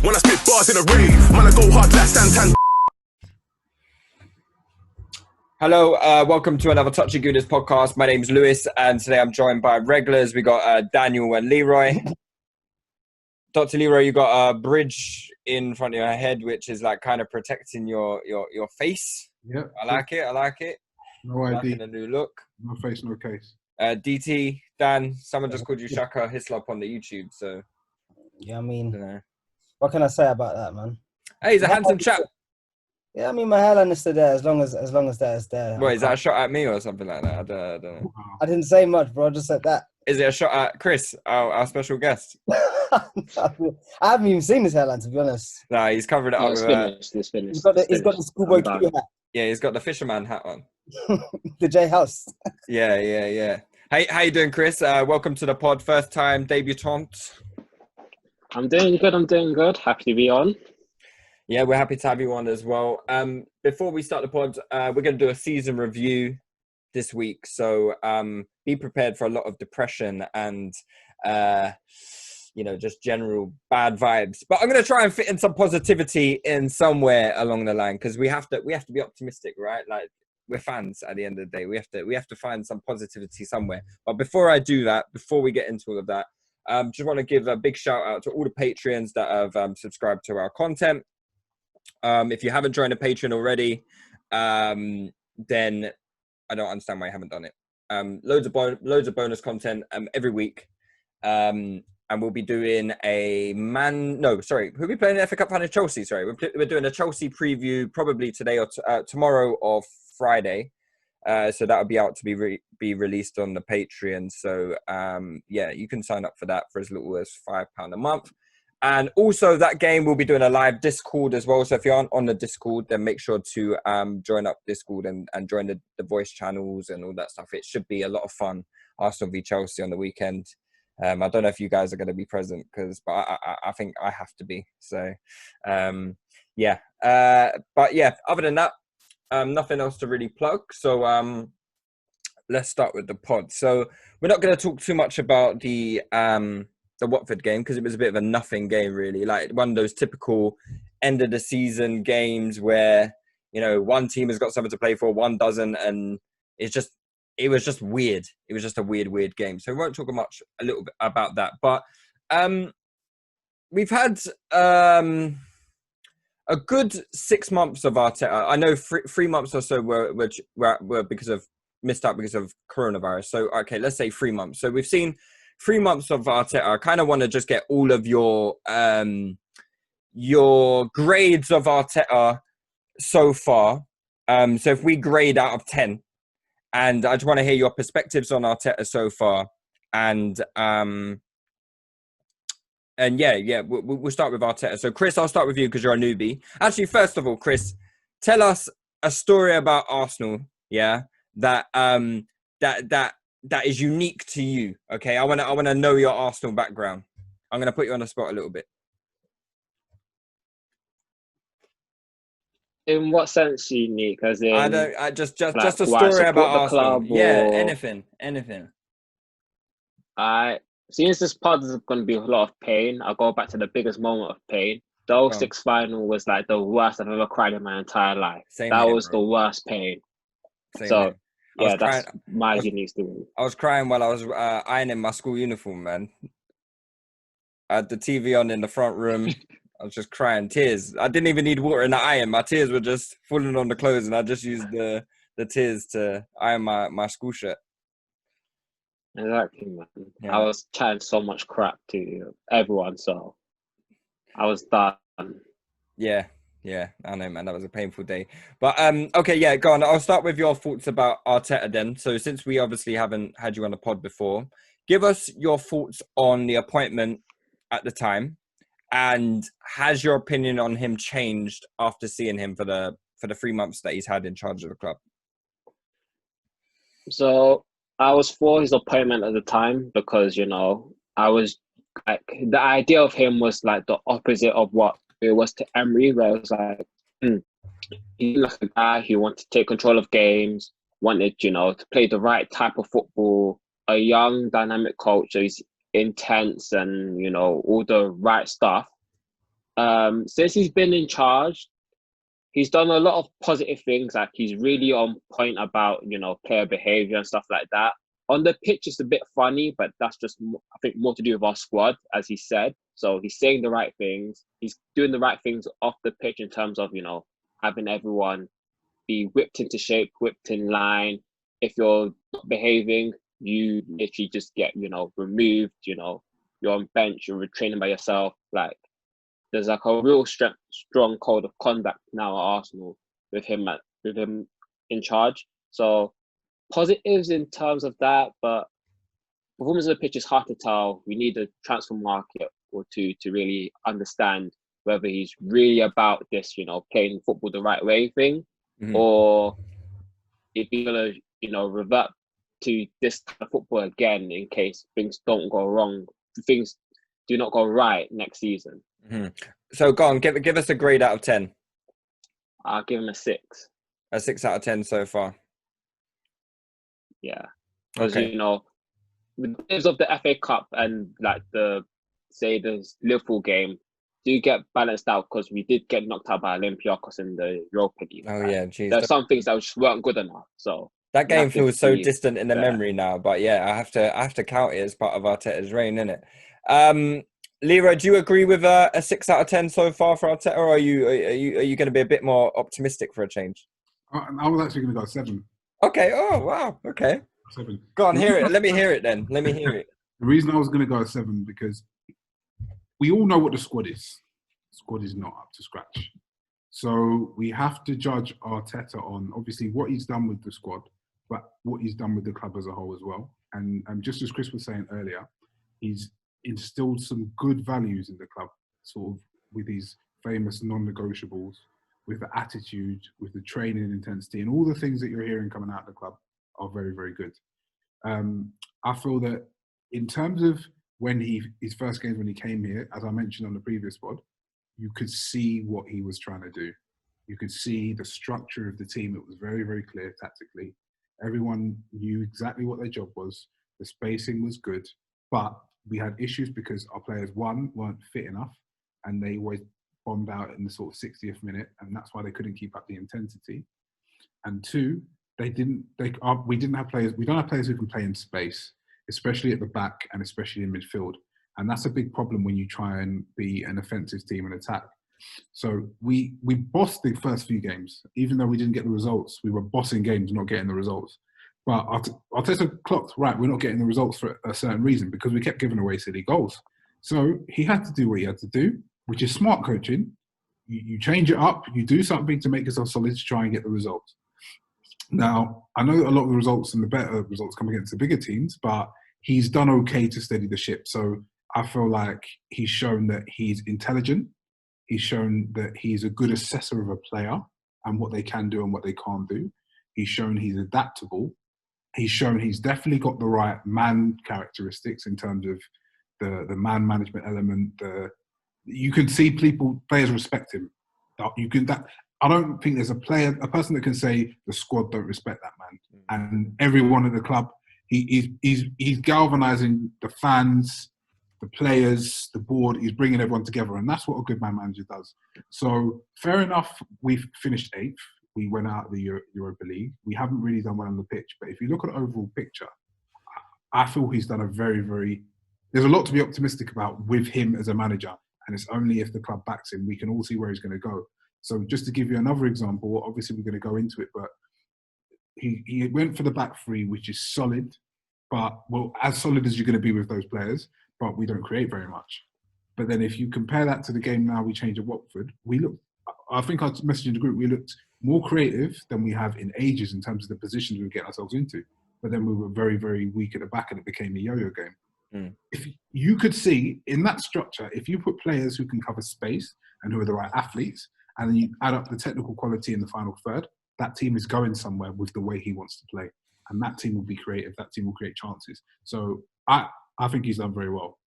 When I spit bars in a rave, man, I go hard like Santan. Hello, welcome to another Touchy Gooners podcast. My name's Lewis, and today I'm joined by regulars. We got Daniel and Leroy. Dr. Leroy, you got a bridge in front of your head, which is like kind of protecting your face. Yep. I like it. No ID. Liking a new look. No face, no case. DT, Dan, someone just called you Shaka Hislop on the YouTube, so. Yeah, I mean, You know. what can I say about that, man? Hey, he's a handsome chap. Yeah, I mean, my hairline is still there as long as that is there. What, is that a shot at me or something like that? I don't know. I didn't say much, bro. I just said that. Is it a shot at Chris, our special guest? I haven't even seen his hairline, to be honest. Nah, he's covered it up with It's finished. He's got the schoolboy Q hat. yeah, he's got the fisherman hat on. The J House. Yeah. How you doing, Chris? Welcome to the pod. First time debutante. I'm doing good. Happy to be on. Yeah, we're happy to have you on as well. Before we start the pod, we're going to do a season review this week. So be prepared for a lot of depression and, just general bad vibes. But I'm going to try and fit in some positivity in somewhere along the line because we have to be optimistic, right? Like, we're fans at the end of the day. We have to find some positivity somewhere. But before I do that, before we get into all of that, just want to give a big shout out to all the Patreons that have subscribed to our content. If you haven't joined a Patreon already, then I don't understand why you haven't done it. Loads of bonus content every week. And we'll be doing we'll be playing the FA Cup final Chelsea. Sorry, we're doing a Chelsea preview probably today or tomorrow or Friday. So that will be out to be released on the Patreon. So you can sign up for that for as little as £5 a month. And also that game, we'll be doing a live Discord as well. So if you aren't on the Discord, then make sure to join up Discord and join the voice channels and all that stuff. It should be a lot of fun. Arsenal v Chelsea on the weekend. I don't know if you guys are going to be present, but I think I have to be. So, other than that, nothing else to really plug. So let's start with the pod. So we're not going to talk too much about the Watford game because it was a bit of a nothing game, really. Like one of those typical end of the season games where, one team has got something to play for, one doesn't, and it was just weird. It was just a weird game. So we won't talk a little bit about that. But we've had a good 6 months of Arteta. I know 3 months or so were missed out because of coronavirus. So, okay, let's say 3 months. So we've seen 3 months of Arteta. I kind of want to just get all of your grades of Arteta so far. So if we grade out of 10, and I just want to hear your perspectives on Arteta so far. And we'll start with Arteta. So Chris, I'll start with you because you're a newbie. Actually, first of all, Chris, tell us a story about Arsenal. Yeah, that is unique to you. Okay, I want to know your Arsenal background. I'm going to put you on the spot a little bit. In what sense unique? As in, just a story about Arsenal. Yeah, anything. Since this pod is going to be a lot of pain, I'll go back to the biggest moment of pain. The 06 final was like the worst I've ever cried in my entire life. That was the worst pain. That's my unique story. I was crying while I was ironing my school uniform, man. I had the TV on in the front room. I was just crying, tears. I didn't even need water in the iron. My tears were just falling on the clothes, and I just used the tears to iron my school shirt. Exactly, man. Yeah. I was chatting so much crap to everyone, so I was done. Yeah, I know, man. That was a painful day. But, go on. I'll start with your thoughts about Arteta then. So since we obviously haven't had you on the pod before, give us your thoughts on the appointment at the time. And has your opinion on him changed after seeing him for the 3 months that he's had in charge of the club? So I was for his appointment at the time because, I was like, the idea of him was like the opposite of what it was to Emery, where it was like, he's like a guy who wanted to take control of games, wanted, to play the right type of football, a young, dynamic coach. So he's intense and, all the right stuff. Since he's been in charge, he's done a lot of positive things. Like he's really on point about, player behavior and stuff like that. On the pitch, it's a bit funny, but that's just, I think, more to do with our squad, as he said. So he's saying the right things. He's doing the right things off the pitch in terms of, having everyone be whipped into shape, whipped in line. If you're not behaving, you literally just get, removed, you're on bench, you're training by yourself. Like, there's like a real strong code of conduct now at Arsenal with him in charge. So positives in terms of that, but performance on the pitch is hard to tell. We need a transfer market or two to really understand whether he's really about this, playing football the right way thing, or if he's gonna, revert to this kind of football again in case things don't go wrong, things do not go right next season. So go on, give us a grade out of 10. I'll give him a 6. A 6 out of 10 so far. Yeah, because Okay. with games of the FA Cup and like the Liverpool game do get balanced out because we did get knocked out by Olympiacos in the Europa League. Oh yeah, geez. There's some things that just weren't good enough. So that game feels so distant in the fair. memory now. But yeah, I have to count it as part of Arteta's reign, innit? Leroy, do you agree with a 6 out of 10 so far for Arteta, or are you going to be a bit more optimistic for a change? I was actually going to go 7. Okay. Oh wow. Okay. 7. Go on, hear it. Let me hear it then. Let me hear it. The reason I was going to go 7 because we all know what the squad is. The squad is not up to scratch. So we have to judge Arteta on obviously what he's done with the squad, but what he's done with the club as a whole as well. And just as Chris was saying earlier, he's instilled some good values in the club, sort of with his famous non-negotiables, with the attitude, with the training intensity, and all the things that you're hearing coming out of the club are very, very good. I feel that in terms of his first games when he came here, as I mentioned on the previous pod, you could see what he was trying to do. You could see the structure of the team. It was very, very clear tactically. Everyone knew exactly what their job was. The spacing was good, but we had issues because our players, one, weren't fit enough, and they always bombed out in the sort of 60th minute, and that's why they couldn't keep up the intensity. And two, we don't have players who can play in space, especially at the back and especially in midfield. And that's a big problem when you try and be an offensive team and attack. So we bossed the first few games. Even though we didn't get the results, we were bossing games, not getting the results. But Arteta clocked, right, we're not getting the results for a certain reason because we kept giving away silly goals. So he had to do what he had to do, which is smart coaching. You change it up, you do something to make yourself solid to try and get the results. Now, I know a lot of the results and the better results come against the bigger teams, but he's done okay to steady the ship. So I feel like he's shown that he's intelligent. He's shown that he's a good assessor of a player and what they can do and what they can't do. He's shown he's adaptable. He's shown he's definitely got the right man characteristics in terms of the man management element. You can see players respect him. I don't think there's a person that can say the squad don't respect that man. And everyone at the club, he's galvanising the fans, the players, the board. He's bringing everyone together, and that's what a good man manager does. So fair enough, we've finished 8th. We went out of the Europa League. We haven't really done well on the pitch, but if you look at the overall picture, I feel he's done a very, very... There's a lot to be optimistic about with him as a manager, and it's only if the club backs him, we can all see where he's going to go. So just to give you another example, obviously we're going to go into it, but he went for the back three, which is solid, but as solid as you're going to be with those players, but we don't create very much. But then if you compare that to the game now we changed at Watford, I think I messaged in the group, we looked more creative than we have in ages in terms of the positions we were getting ourselves into. But then we were very, very weak at the back and it became a yo-yo game. If you could see in that structure, if you put players who can cover space and who are the right athletes, and then you add up the technical quality in the final third, that team is going somewhere with the way he wants to play. And that team will be creative. That team will create chances. So I think he's done very well.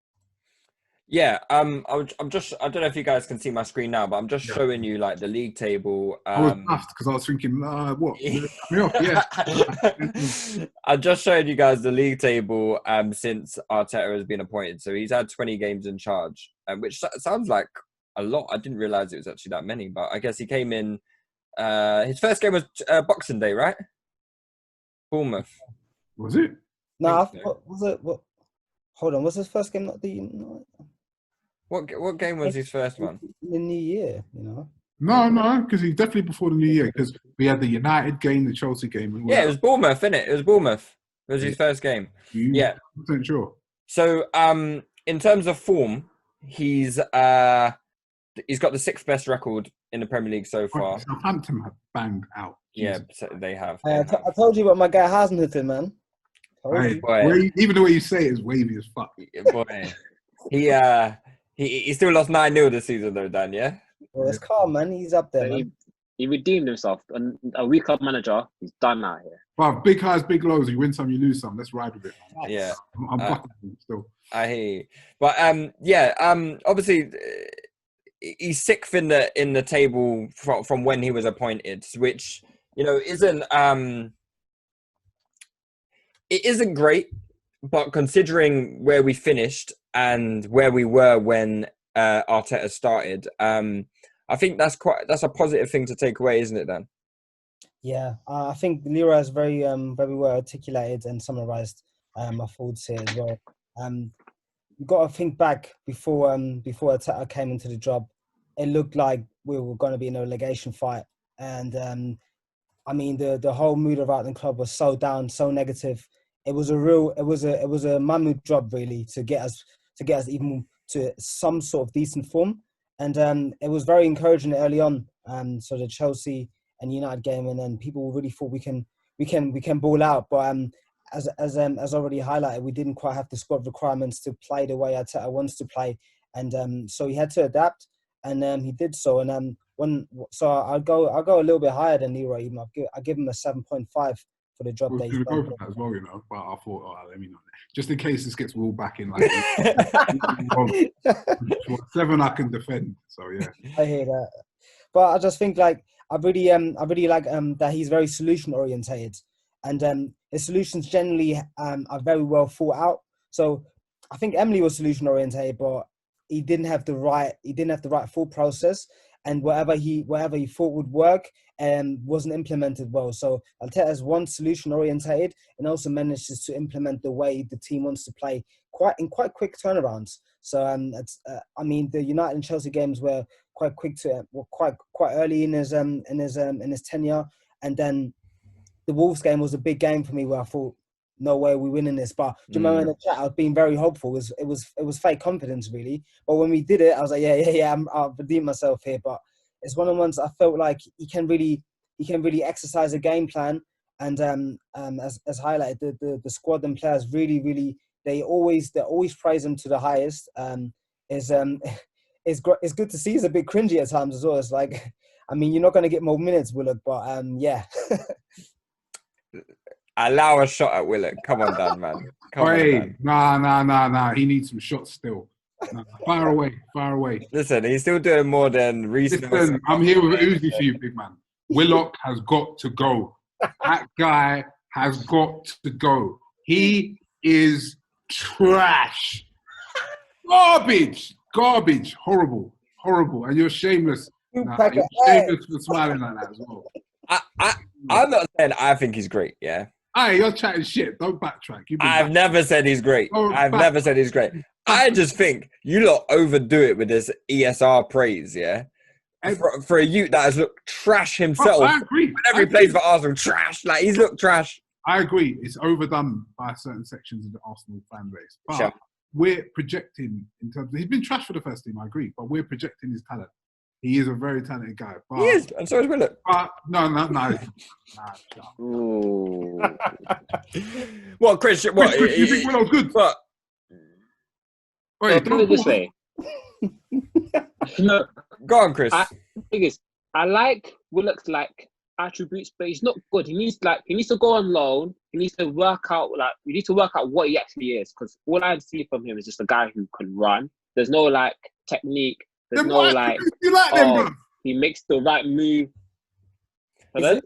Yeah, I'm just, I don't know if you guys can see my screen now, but I'm just showing you like the league table. I was puffed because I was thinking, what? Me off? Yeah. I'm just showing you guys the league table since Arteta has been appointed. So he's had 20 games in charge, which sounds like a lot. I didn't realize it was actually that many, but I guess he came in. His first game was Boxing Day, right? Bournemouth. Was it? No, I think so. thought, was it? What? Hold on, was his first game not the What game was his first one? the New Year? You know. No, because he's definitely before the New Year. Because we had the United game, the Chelsea game. And Yeah, it was Bournemouth, innit? It was Bournemouth. It was his first game. Yeah. 100% sure. So, in terms of form, he's got the 6th best record in the Premier League so far. Southampton have banged out. Yeah, so they have. I told you about my guy Hasenhüttl, man. Hey, Boy. even the way you say it is wavy as fuck. Boy, he still lost 9-0 this season though, Dan. Yeah. Well, it's calm, man. He's up there, man. He redeemed himself. And a weak club manager, he's done out here. But big highs, big lows. You win some, you lose some. Let's ride with it. Yeah. I'm bucking him still. I hear you. But obviously he's 6th in the table from when he was appointed, which isn't great, but considering where we finished and where we were when Arteta started, I think that's a positive thing to take away, isn't it, Dan? Yeah, I think Leroy has very well articulated and summarised my thoughts here as well. You've got to think back before Arteta came into the job. It looked like we were going to be in a relegation fight, and I mean the whole mood around the club was so down, so negative. It was a mammoth job really to get us even to some sort of decent form, and it was very encouraging early on. So the Chelsea and United game, and then people really thought we can ball out, but as already highlighted, we didn't quite have the squad requirements to play the way Arteta wants to play, and so he had to adapt, and he did so. And I'll go a little bit higher than Leroy. Even I give him a 7.5 for the job. Well, that he's he's go done. for that as well, but I thought, let me know. Just in case this gets all back in, like 7 I can defend. So yeah, I hear that, but I just think like I really like that he's very solution orientated, and his solutions generally are very well thought out. So I think Emily was solution orientated, but he didn't have the right thought process, and whatever he thought would work wasn't implemented well. So Arteta's one solution orientated and also manages to implement the way the team wants to play in quite quick turnarounds. So I mean the United and Chelsea games were quite quick quite early in his tenure, and then the Wolves game was a big game for me where I thought, no way we're winning this. But do you remember in the chat I was being very hopeful. It was fake confidence really. But when we did it, I was like, yeah, I'll redeem myself here. But it's one of the ones I felt like he can really exercise a game plan, and as highlighted, the squad and players really they always praise him to the highest. It's good to see. It's a bit cringy at times as well. It's like, I mean, you're not going to get more minutes, Willock, but yeah. Allow a shot at Willock. Come on, Dan, man. Nah. He needs some shots still. Nah, fire away. Listen, he's still doing more than recent. Listen, I'm here with Uzi for you, big man. Willock has got to go. That guy has got to go. He is trash. Garbage. Horrible. And you're shameless. You're shameless for smiling like that as well. I'm not saying I think he's great, yeah? Hey, you're chatting shit. Don't backtrack. I've never said he's great. Never said he's great. I just think you lot overdo it with this ESR praise, yeah? For a youth that has looked trash himself. I agree. Whenever he plays for Arsenal, trash. Like, he's looked trash. I agree. It's overdone by certain sections of the Arsenal fan base. But we're projecting in terms of, he's been trash for the first team, I agree. But we're projecting his talent. He is a very talented guy. But, he is, and so is Willock. But no. What, Chris? What? You think Willock's good? But wait, put it this way. No, go on, Chris. I like Willock's like attributes, but he's not good. He needs to go on loan. He needs to work out what he actually is. Because all I see from him is just a guy who can run. There's no like technique. There's no like. You like them, bro? He makes the right move. But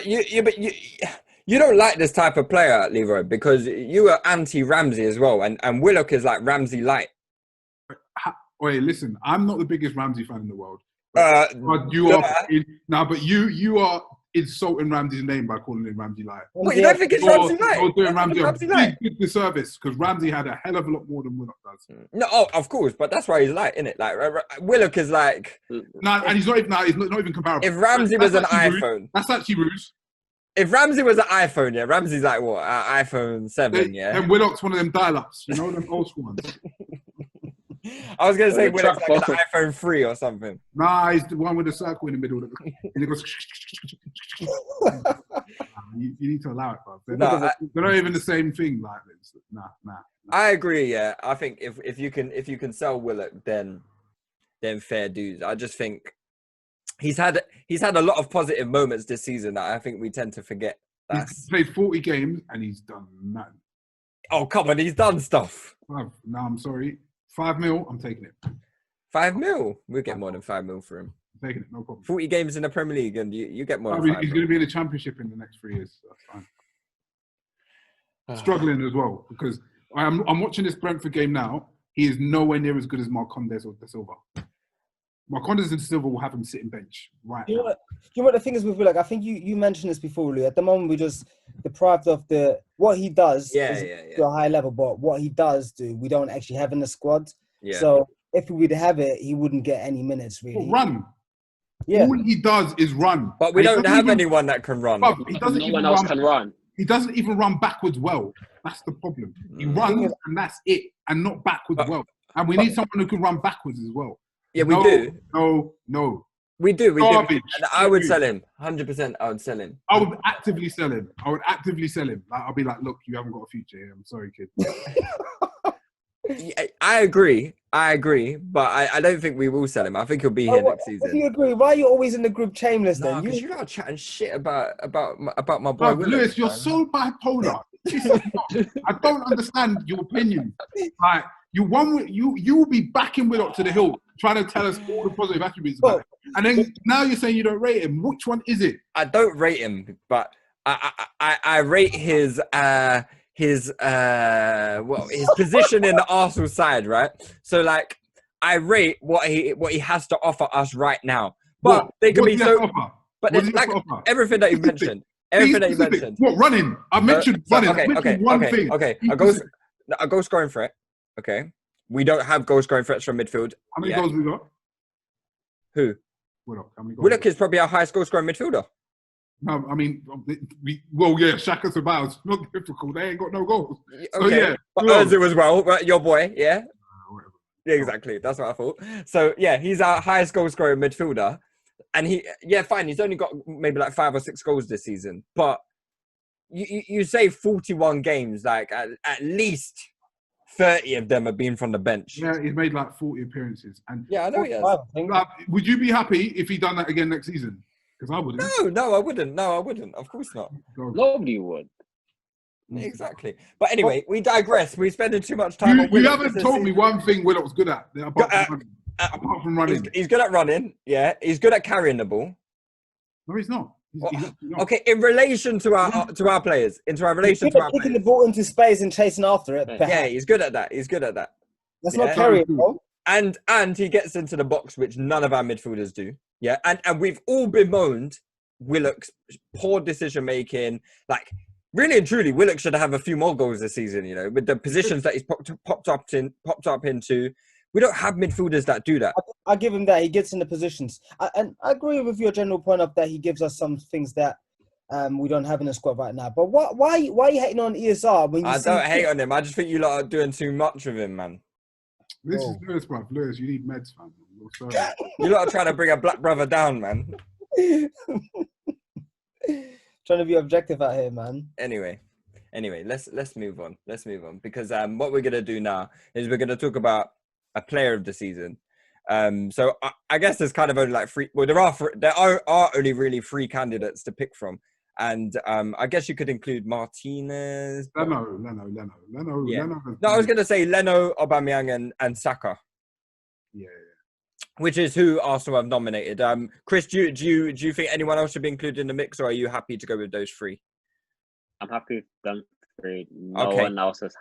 you don't like this type of player, Leroy, because you are anti Ramsey as well, and Willock is like Ramsey light. Wait, listen, I'm not the biggest Ramsey fan in the world. But you are but you are insulting Ramsey's name by calling him Ramsey Light. What, you don't think it's Ramsey Light? You're doing Ramsey a Light? big disservice because Ramsey had a hell of a lot more than Willock does. No, of course, but that's why he's light, isn't it? Like Willock is like. No, and he's not even comparable. If Ramsey was an iPhone, that's actually rude. If Ramsey was an iPhone, yeah, Ramsey's like what? iPhone 7, yeah. And Willock's one of them dial-ups, you know, them old school ones. I was gonna say Willock's like an iPhone 3 or something. Nah, he's the one with the circle in the middle, and it goes. You need to allow it, bro. They're not even the same thing. Like this. Nah. I agree. Yeah, I think if you can sell Willock, then fair dues. I just think he's had a lot of positive moments this season that I think we tend to forget. He's played 40 games and he's done nothing. Oh come on, he's done stuff. No, I'm sorry. 5 mil, I'm taking it. 5 mil? We'll get more than 5 mil for him. I'm taking it, no problem. 40 games in the Premier League and you get more than 5 He's going to be in the Championship in the next 3 years. So that's fine. Struggling as well because I'm watching this Brentford game now. He is nowhere near as good as Marcondes or De Silva. Marcondes and Silva will have him sitting bench right now. You know what the thing is with Willock? I think you mentioned this before, Louis. At the moment, we're just deprived of what he does to a high level, but what he does do, we don't actually have in the squad. Yeah. So if we would have it, he wouldn't get any minutes, really. Run. Yeah. All he does is run. But we don't have anyone that can run. No one else can run. He doesn't even run backwards well. That's the problem. He runs and that's it, and not backwards well. And we need someone who can run backwards as well. Yeah, we do. No. We do. Garbage. And I would sell him. 100%. I would sell him. I would actively sell him. Like, I'll be like, look, you haven't got a future here. I'm sorry, kid. I agree. But I don't think we will sell him. I think he'll be here next season. If you agree, why are you always in the group shameless then? Because you are chatting shit about my boy. Lewis, you're so bipolar. I don't understand your opinion. Like, you will be backing Willock to the hill, trying to tell us all the positive attributes about him. And then now you're saying you don't rate him. Which one is it? I don't rate him, but I rate his position in the Arsenal side, right? So like I rate what he has to offer us right now. But they can be so. But like everything that you mentioned. Everything that you mentioned. What running? I mentioned running. Okay. A goal scoring threat. Okay. We don't have goal scoring threats from midfield. How many goals we got? Who? Willock. How many goals? Willock is probably our highest goal scoring midfielder. No, I mean, Shaka Sabao. It's not difficult. They ain't got no goals. So, okay. yeah. But Ozil as well. Your boy, yeah? Yeah, exactly. That's what I thought. So, yeah, he's our highest goal scoring midfielder. And fine. He's only got maybe like 5 or 6 goals this season. But you say 41 games, like at least 30 of them have been from the bench. Yeah, he's made like 40 appearances. And yeah, I know he has. Would you be happy if he done that again next season? Because I wouldn't. No, I wouldn't. Of course not. Nobody would. Exactly. But anyway, we digress. We're spending too much time on Willock. You haven't told me one thing Willock's good at, apart from running. He's good at running, yeah. He's good at carrying the ball. No, he's not. He's not. Okay, in relation to our players, kicking the ball into space and chasing after it. Perhaps. Yeah, he's good at that. That's not carrying, though. And he gets into the box, which none of our midfielders do. Yeah, and we've all bemoaned Willock's poor decision making. Like, really and truly, Willock should have a few more goals this season. You know, with the positions that he's popped up into. We don't have midfielders that do that. I give him that. He gets in the positions. And I agree with your general point of that he gives us some things that we don't have in the squad right now. But why are you hating on ESR? When you don't hate on him. I just think you lot are doing too much with him, man. This is Lewis, bruv. Lewis, you need meds, man. You lot are trying to bring a black brother down, man. Trying to be objective out here, man. Anyway, let's move on. Because what we're going to do now is we're going to talk about a player of the season. So I guess there's kind of only like there are only really 3 candidates to pick from. And I guess you could include Martinez. Leno. Yeah. No, I was going to say Leno, Aubameyang and Saka. Yeah. Which is who Arsenal have nominated. Chris, do you think anyone else should be included in the mix, or are you happy to go with those 3? I'm happy with them 3. No one else has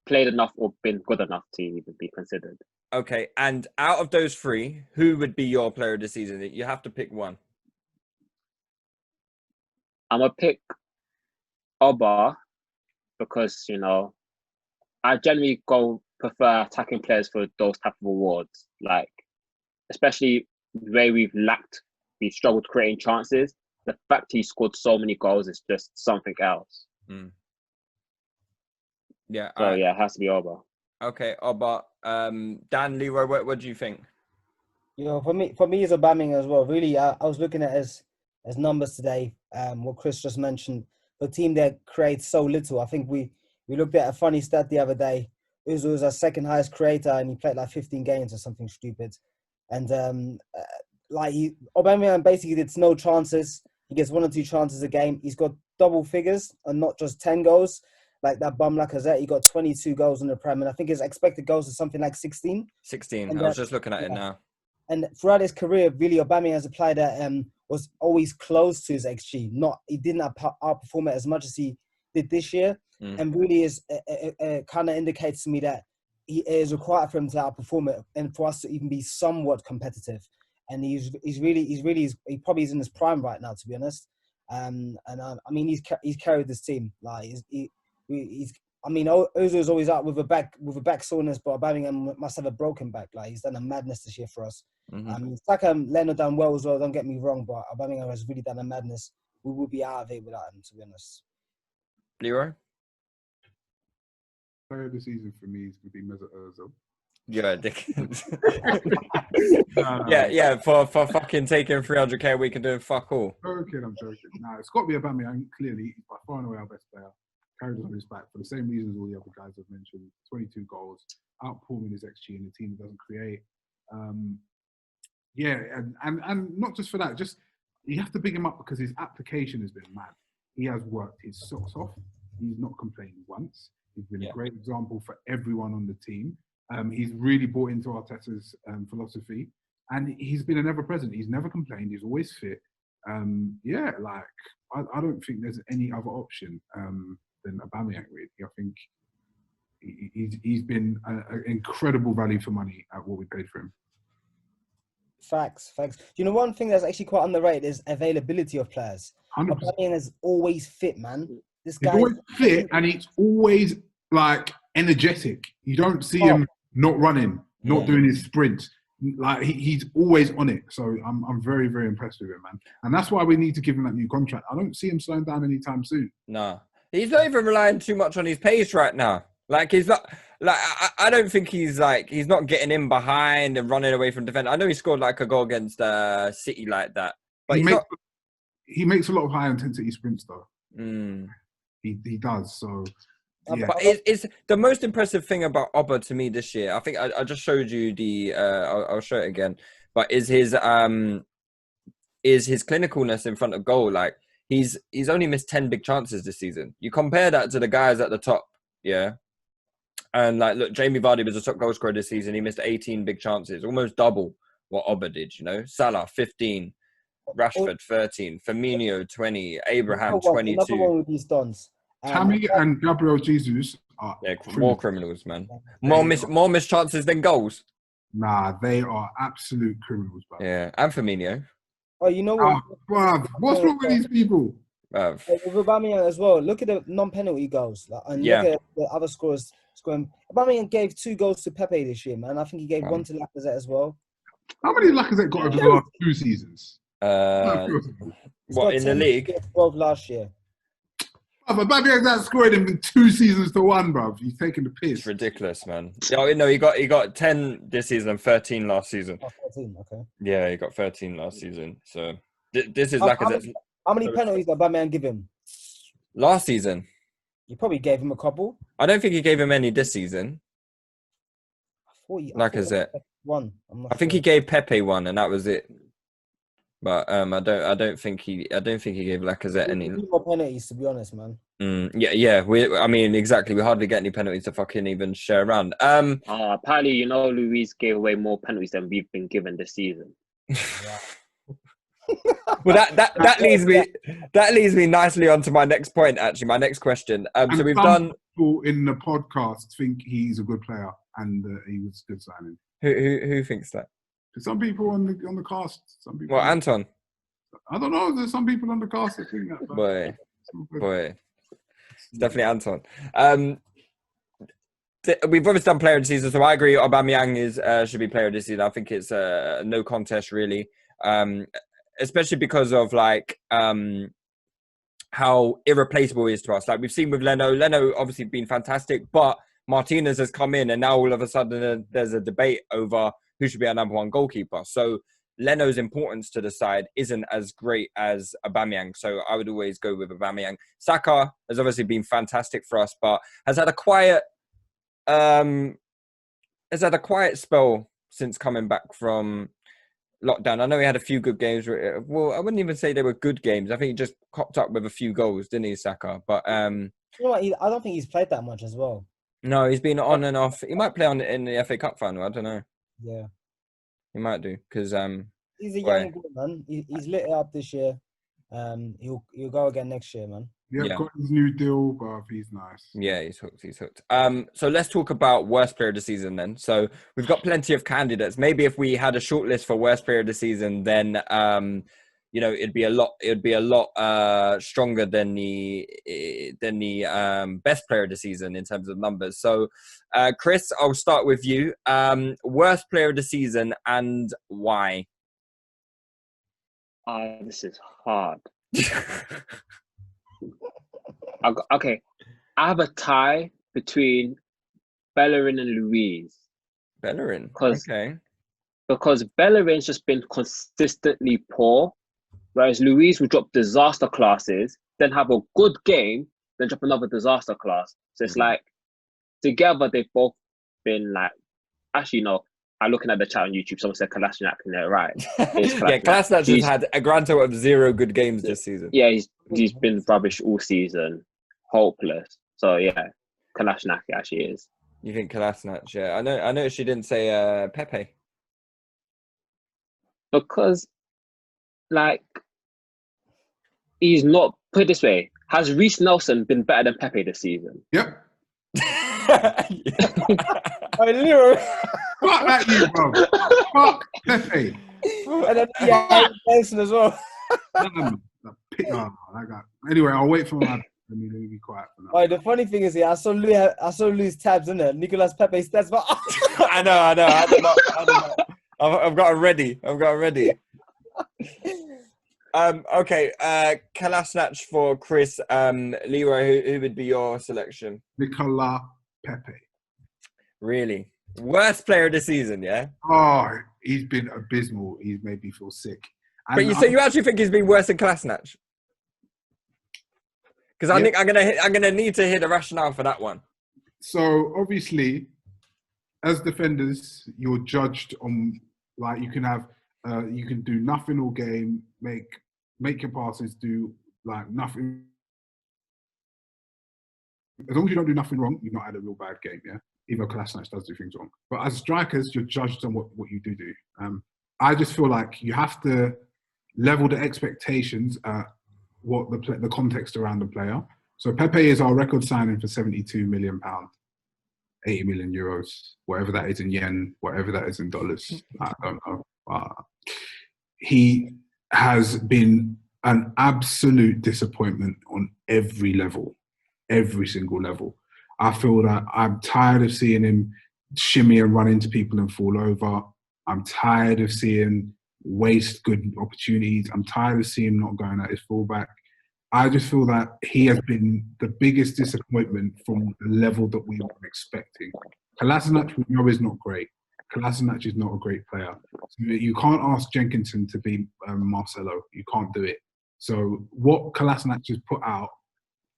played enough or been good enough to even be considered. Okay, and out of those three, who would be your player of the season? You have to pick one. I'm gonna pick Oba because I generally prefer attacking players for those type of awards. Like, especially the way we've struggled creating chances. The fact he scored so many goals is just something else. Yeah. So yeah, it has to be Oba. Okay, Oba. Dan, Leroy, what do you think? For me, it's Aubameyang as well. Really, I was looking at his numbers today. What Chris just mentioned, the team that creates so little. I think we looked at a funny stat the other day. Uzo was our second highest creator, and he played like 15 games or something stupid. And Aubameyang basically gets no chances. He gets 1 or 2 chances a game. He's got double figures and not just 10 goals. Like that bum Lacazette, he got 22 goals in the Prem, and I think his expected goals is something like 16. 16. And I was just looking at it now. And throughout his career, really, Aubameyang is a player that was always close to his XG. He didn't outperform it as much as he did this year, and really is kind of indicates to me that he is required for him to outperform it, and for us to even be somewhat competitive. And he probably is in his prime right now, to be honest. I mean, he's carried this team. Like Ozil is always out with a back soreness, but Aubameyang must have a broken back. Like, he's done a madness this year for us. Saka and Leno done well as well. Don't get me wrong, but Aubameyang has really done a madness. We would be out of it without him, to be honest. Leroy? Player of the season for me is going to be Mesut Ozil. Yeah, Dickens. Yeah. For fucking taking 300k a week and doing fuck all. I'm joking. No, it's got to be Aubameyang. Clearly, he's by far and away our best player. Carried us on his back for the same reasons all the other guys have mentioned. 22 goals, outperforming his XG in a team that doesn't create. And not just for that, just you have to big him up because his application has been mad. He has worked his socks off. He's not complained once. He's been a great example for everyone on the team. He's really bought into Arteta's philosophy, and he's been an ever-present. He's never complained. He's always fit. I don't think there's any other option than Aubameyang, really. I think he's been an incredible value for money at what we paid for him. Facts. You know, one thing that's actually quite underrated is availability of players. 100%. Aubameyang is always fit, man. He's always fit, and he's always like energetic. You don't see him not running, not doing his sprints. Like he's always on it. So I'm very, very impressed with him, man. And that's why we need to give him that new contract. I don't see him slowing down anytime soon. No, he's not even relying too much on his pace right now. Like he's not. Like I don't think he's not getting in behind and running away from defense. I know he scored like a goal against City like that, but he makes a lot of high intensity sprints though. He does. So yeah. But it's the most impressive thing about Oba to me this year. I think I just showed you the. I'll show it again. But is his clinicalness in front of goal. Like he's only missed 10 big chances this season. You compare that to the guys at the top, yeah. And like, look, Jamie Vardy was the top goal scorer this season. He missed 18 big chances, almost double what Oba did. You know, Salah 15, Rashford 13, Firmino 20, Abraham 22. Another one with these dons. Tammy and Gabriel Jesus are more criminals, man. More missed chances than goals. Nah, they are absolute criminals, bro. Yeah, and Firmino. Oh, you know what? Bruv, what's wrong with these people? With Aubameyang as well. Look at the non-penalty goals, and look at the other scorers scoring. Aubameyang gave 2 goals to Pepe this year, man. I think he gave 1 to Lacazette as well. How many Lacazette got over the last 2 seasons? What in the league? 12 last year. Aubameyang's that scored him in 2 seasons to 1, bruv. He's taking the piss. It's ridiculous, man. Oh, no, he got 10 this season and 13 last season. Oh, 13, okay. Yeah, he got 13 last season. So this is Lacazette. How many penalties did Aubameyang give him? Last season. You probably gave him a couple. I don't think he gave him any this season. Lacazette. One. I think he gave Pepe 1, and that was it. But I don't think he gave Lacazette any more penalties, to be honest, man. Yeah. I mean, exactly. We hardly get any penalties to fucking even share around. Apparently, Luis gave away more penalties than we've been given this season. Well, that leads me nicely onto my next point. Actually, my next question. So we've done people in the podcast think he's a good player and he was good signing. Who thinks that? Some people on the cast. Some people. Well, Anton. I don't know. There's some people on the cast that think that. Boy, it's definitely Anton. We've obviously done player of the season, so I agree. Aubameyang should be player of the season. I think it's no contest really, especially because of like how irreplaceable he is to us. Like we've seen with Leno. Leno obviously been fantastic, but Martinez has come in, and now all of a sudden there's a debate over who should be our number one goalkeeper. So Leno's importance to the side isn't as great as Aubameyang. So I would always go with Aubameyang. Saka has obviously been fantastic for us, but has had a quiet spell since coming back from lockdown. I know he had a few good games. Well, I wouldn't even say they were good games. I think he just copped up with a few goals, didn't he, Saka? But You know what? I don't think he's played that much as well. no, he's been on and off. He might play in the FA Cup final. I don't know. Yeah, He might do because he's a young boy, man. He's lit it up this year. He'll go again next year, man. Yeah, got his new deal, but he's nice. Yeah, he's hooked. So let's talk about worst player of the season then. So we've got plenty of candidates. Maybe if we had a short list for worst player of the season, then it'd be a lot stronger than the best player of the season in terms of numbers. So Chris, I'll start with you. Worst player of the season and why? This is hard. Okay, I have a tie between Bellerin and Luiz. Bellerin, okay. Because Bellerin's just been consistently poor, whereas Luiz will drop disaster classes, then have a good game, then drop another disaster class. So it's like, together they've both been like, actually, no, I'm looking at the chat on YouTube, someone said Kolasinac in there, right? Yeah, Kolasinac has had a grand total of 0 good games this season. Yeah, he's been rubbish all season. Hopeless. So yeah, Kolasinac actually is. You think Kolasinac? Yeah, I know. She didn't say Pepe because, like, he's not. Put it this way: has Reece Nelson been better than Pepe this season? Yep. Oh, Leroy. Fuck that you, bro. Fuck Pepe. And then Nelson as well. Anyway, I'll wait for my. Let me be quiet for now. Oh, the funny thing is, I saw Louis tabs in there. Nicolas Pepe stats, but I know. I don't know. I've got it ready. Okay. Kolasinac for Chris. Leroy, who would be your selection? Nicolas Pepe. Really? Worst player of the season, yeah? Oh, he's been abysmal. He's made me feel sick. But you actually think he's been worse than Kolasinac? Because I think I'm gonna need to hear the rationale for that one. So obviously, as defenders, you're judged on like you can do nothing all game, make your passes, do like nothing. As long as you don't do nothing wrong, you've not had a real bad game, yeah? Even though Kolasinac does do things wrong. But as strikers, you're judged on what you do. I just feel like you have to level the expectations at what the context around the player. So Pepe is our record signing for £72 million, 80 million euros, whatever that is in yen, whatever that is in dollars. I don't know. He has been an absolute disappointment on every level, every single level. I feel that I'm tired of seeing him shimmy and run into people and fall over. I'm tired of seeing waste good opportunities. I'm tired of seeing him not going at his fullback. I just feel that he has been the biggest disappointment from the level that we were expecting. Kolasinac, we know, is not great. Kolasinac is not a great player. So you can't ask Jenkinson to be Marcelo. You can't do it. So what Kolasinac has put out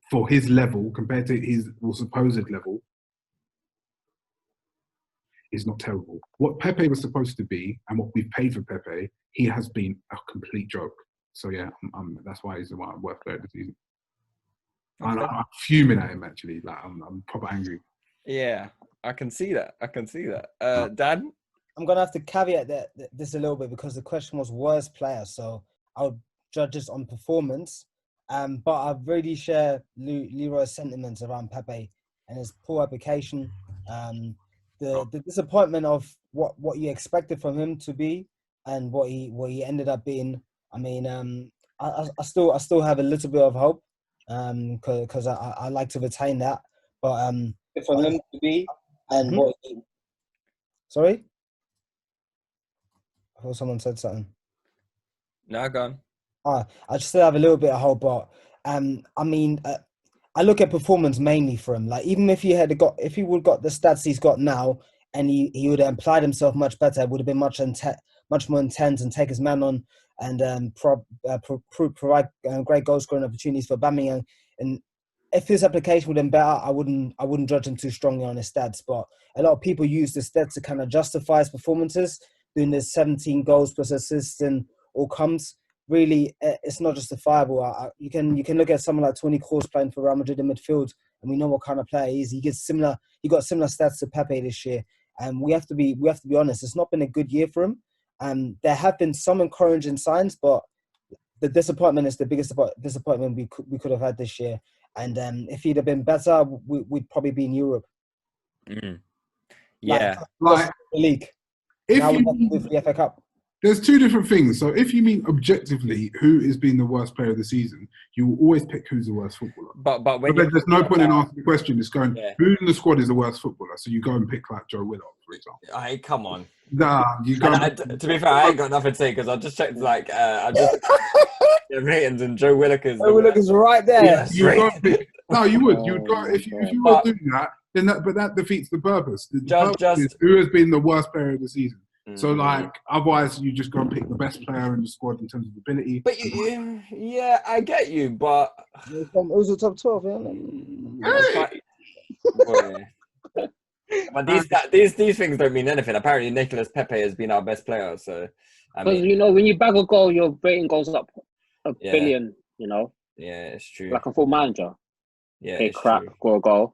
for his level compared to his supposed level is not terrible. What Pepe was supposed to be and what we've paid for Pepe, he has been a complete joke. So yeah, that's why he's the worst player of the season. Okay. I'm fuming at him actually. Like I'm proper angry. Yeah, I can see that. Dan? I'm gonna have to caveat this a little bit because the question was worst player, so I'll judge this on performance. But I really share Leroy's sentiments around Pepe and his poor application. the disappointment of what you expected from him to be and what he ended up being. I mean, I still have a little bit of hope, because I like to retain that. But for him to be and what he, sorry, I thought someone said something. No, go on. I still have a little bit of hope, but I mean, I look at performance mainly for him. Like, even if he would got the stats he's got now, and he would have applied himself much better, it would have been much more intense and take his man on and provide great goal scoring opportunities for Aubameyang. And if his application would have been better, I wouldn't judge him too strongly on his stats. But a lot of people use the stats to kind of justify his performances, doing this 17 goals plus assists and all comes. Really, it's not justifiable. You can look at someone like Toni Kroos playing for Real Madrid in midfield, and we know what kind of player he is. He got similar stats to Pepe this year, and we have to be honest. It's not been a good year for him. There have been some encouraging signs, but the disappointment is the biggest disappointment we could have had this year. And if he'd have been better, we'd probably be in Europe. Mm. Yeah, Like, the league. if Now we you have to do the FA Cup. there's two different things. So if you mean objectively who has been the worst player of the season, you will always pick who's the worst footballer. but But then there's no point in asking the question. It's going, Yeah. who in the squad is the worst footballer? So you go and pick like Joe Willock, for example. Hey, come on. Nah, you go. To be fair, I ain't got nothing to say because I just checked I just the ratings and Joe Willock is. Joe Willock is right there. Yeah. You go and pick, no, you would. You would go if you were doing that. Then that defeats the purpose. The purpose is who has been the worst player of the season. So, like, otherwise, you just go and pick the best player in the squad in terms of ability. But yeah, I get you, but It was the top 12, yeah. Boy. But these things don't mean anything. Apparently, Nicolas Pepe has been our best player. So, Because when you bag a goal, your rating goes up a billion. You know. Yeah, it's true. Like a full manager. Yeah, Hey, it's crap, true. score a goal.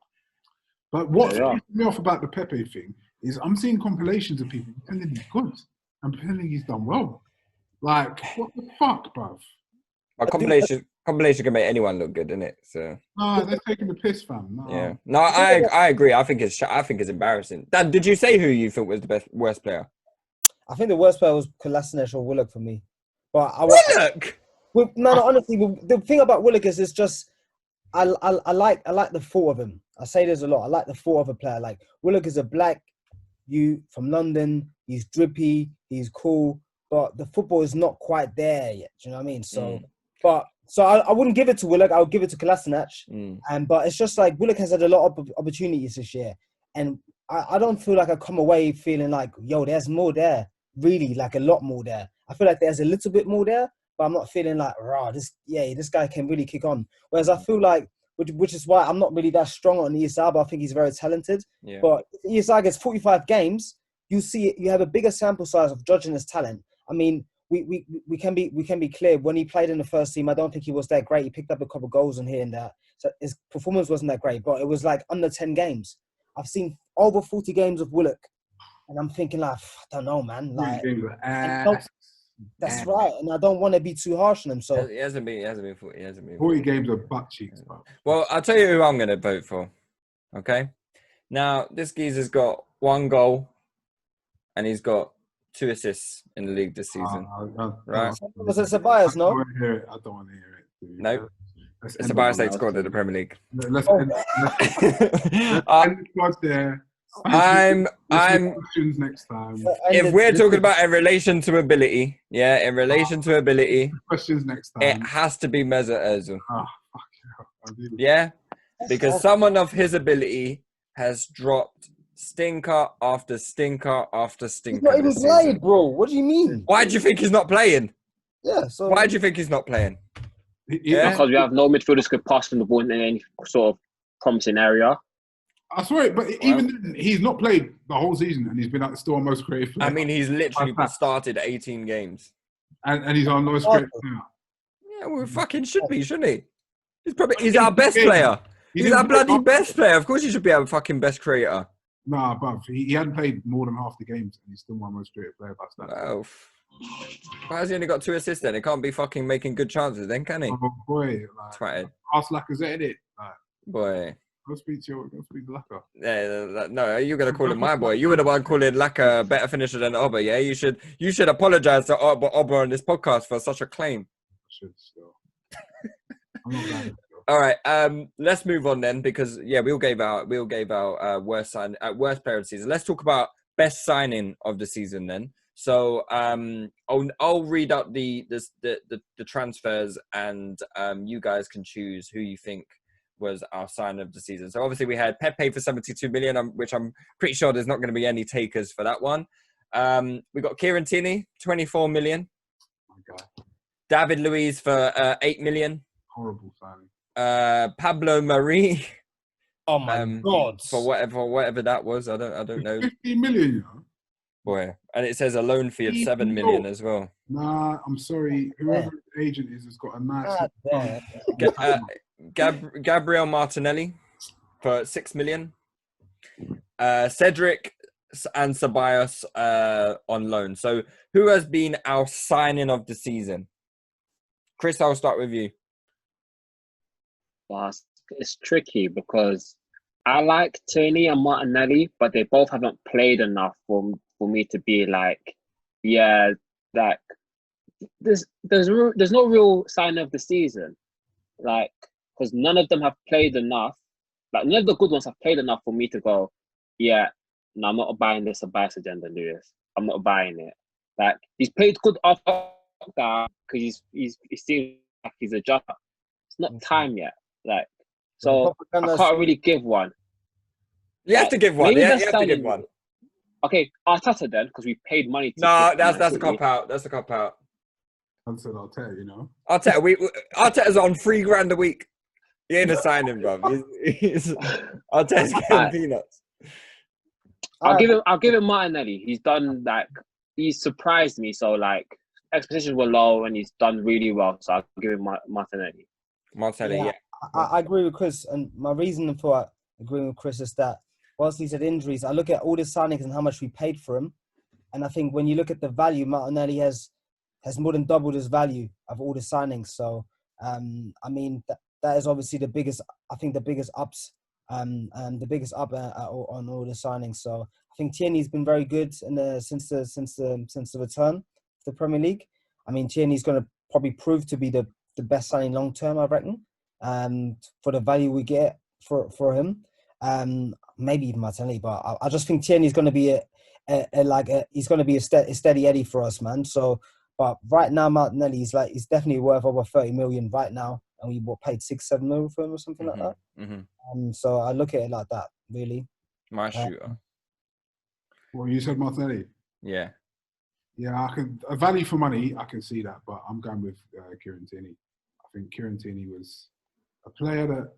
But what's pissing me off about the Pepe thing is I'm seeing compilations of people pretending he's good and pretending he's done well. Like, what the fuck, bruv? A compilation can make anyone look good, innit? So. Nah, they're taking the piss, fam. Nah. Yeah. No, I agree. I think it's embarrassing. Dan, did you say who you think was the worst player? I think the worst player was Kolasinac or Willock for me. But Willock. No, honestly, the thing about Willock is it's just I like the thought of him. I say this a lot. I like the thought of a player. Like, Willock is a black youth from London. He's drippy. He's cool. But the football is not quite there yet. Do you know what I mean? So, I wouldn't give it to Willock. I would give it to Kolasinac. But it's just like Willock has had a lot of opportunities this year, and I don't feel like I come away feeling like, yo, there's more there. Really, like a lot more there. I feel like there's a little bit more there, but I'm not feeling like, this guy can really kick on. Whereas I feel like, which is why I'm not really that strong on Isak, but I think he's very talented. Yeah. But if Isak gets 45 games, you have a bigger sample size of judging his talent. I mean, we can be clear. When he played in the first team, I don't think he was that great. He picked up a couple of goals in here and there. So his performance wasn't that great, but it was like under 10 games. I've seen over 40 games of Willock, and I'm thinking like, I don't know, man. Like, that's right, and I don't want to be too harsh on him. So he hasn't been 40 games of butt cheeks, bro. Well, I'll tell you who I'm going to vote for. Okay, now this geezer's got 1 goal, and he's got 2 assists in the league this season. Right? Was it Ceballos? No, I don't want to hear it. Dude. No, it's Ceballos that scored in the Premier League. Let's end the squad there. I'm questions next time. If we're talking about in relation to ability, Questions next time. it has to be Mesut Ozil. Oh, fuck Yeah, because someone of his ability has dropped stinker after stinker after stinker. He's not even playing, bro. What do you mean? Why do you think he's not playing? Yeah. So why do you think he's not playing? Because we have no midfielders who could pass from the ball in any sort of promising area. I swear, but even then, he's not played the whole season, and he's been still our most creative player. I mean, he's literally started 18 games, and he's our most creative player. Yeah, well, fucking should be, shouldn't he? He's our best player. He's our bloody best player. Of course, he should be our fucking best creator. Nah, but he hadn't played more than half the games, and he's still my most creative player. Well, why has he only got 2 assists then? He can't be fucking making good chances then, can he? Oh boy, like, ask Lacazette in it. Boy. Go speak to Laka. Yeah, no, you're gonna call him my boy. You were the one calling Laka a better finisher than Oba. Yeah, you should apologize to Oba on this podcast for such a claim. Should still. I'm not bad. All right, let's move on then, because we all gave out worst player of the season. Let's talk about best signing of the season then. So I'll read out the transfers, and you guys can choose who you think was our sign of the season. So obviously we had Pepe for 72 million, which I'm pretty sure there's not going to be any takers for that one. We got Kieran Tierney, 24 million. Oh my God. David Luiz for 8 million. Horrible signing. Pablo Marie. Oh my God! For whatever that was, I don't know. 50 million, you know? Boy, and it says a loan fee of 7 million as well. Nah, I'm sorry. Whoever the agent is has got a nice. Gabriel Martinelli for 6 million. Cedric and Ceballos on loan. So who has been our signing of the season? Chris, I'll start with you. Well, it's tricky because I like Tierney and Martinelli, but they both haven't played enough for me to be like, yeah, like there's no real sign of the season, like, because none of them have played enough. Like, none of the good ones have played enough for me to go, yeah, no, I'm not buying this Ceballos agenda, Lewis. I'm not buying it. Like, he's played good after that because he seems like he's a job. It's not time yet. Like, so I can't really give one. You have to give one. Yeah, you have to give one. Okay, Arteta then, because we paid money. No, that's a cop out. That's a cop out. I said Arteta, you know. Arteta's on $3,000 a week. He ain't a signing, bro. Arteta's getting peanuts. I'll give him Martinelli. He's done he's surprised me. So expectations were low and he's done really well. So I'll give him Martinelli. Yeah. I agree with Chris, and my reason for agreeing with Chris is that whilst he's had injuries, I look at all the signings and how much we paid for him, and I think when you look at the value, Martinelli has more than doubled his value of all the signings. So I mean that is obviously the biggest. I think the biggest ups, and the biggest up on all the signings. So I think Tierney's been very good since the return to the Premier League. I mean, Tierney's going to probably prove to be the best signing long term, I reckon. For the value we get for him, maybe even Martinelli, but I just think Tierney's going to be he's going to be a steady Eddie for us, man. So, but right now Martinelli he's definitely worth over 30 million right now, and we paid 6-7 million for him or something like that. Mm-hmm. So I look at it like that, really. My shooter. Well, you said Martinelli. Yeah. Yeah, I can a value for money. I can see that, but I'm going with Kieran Tierney. I think Kieran Tierney was a player that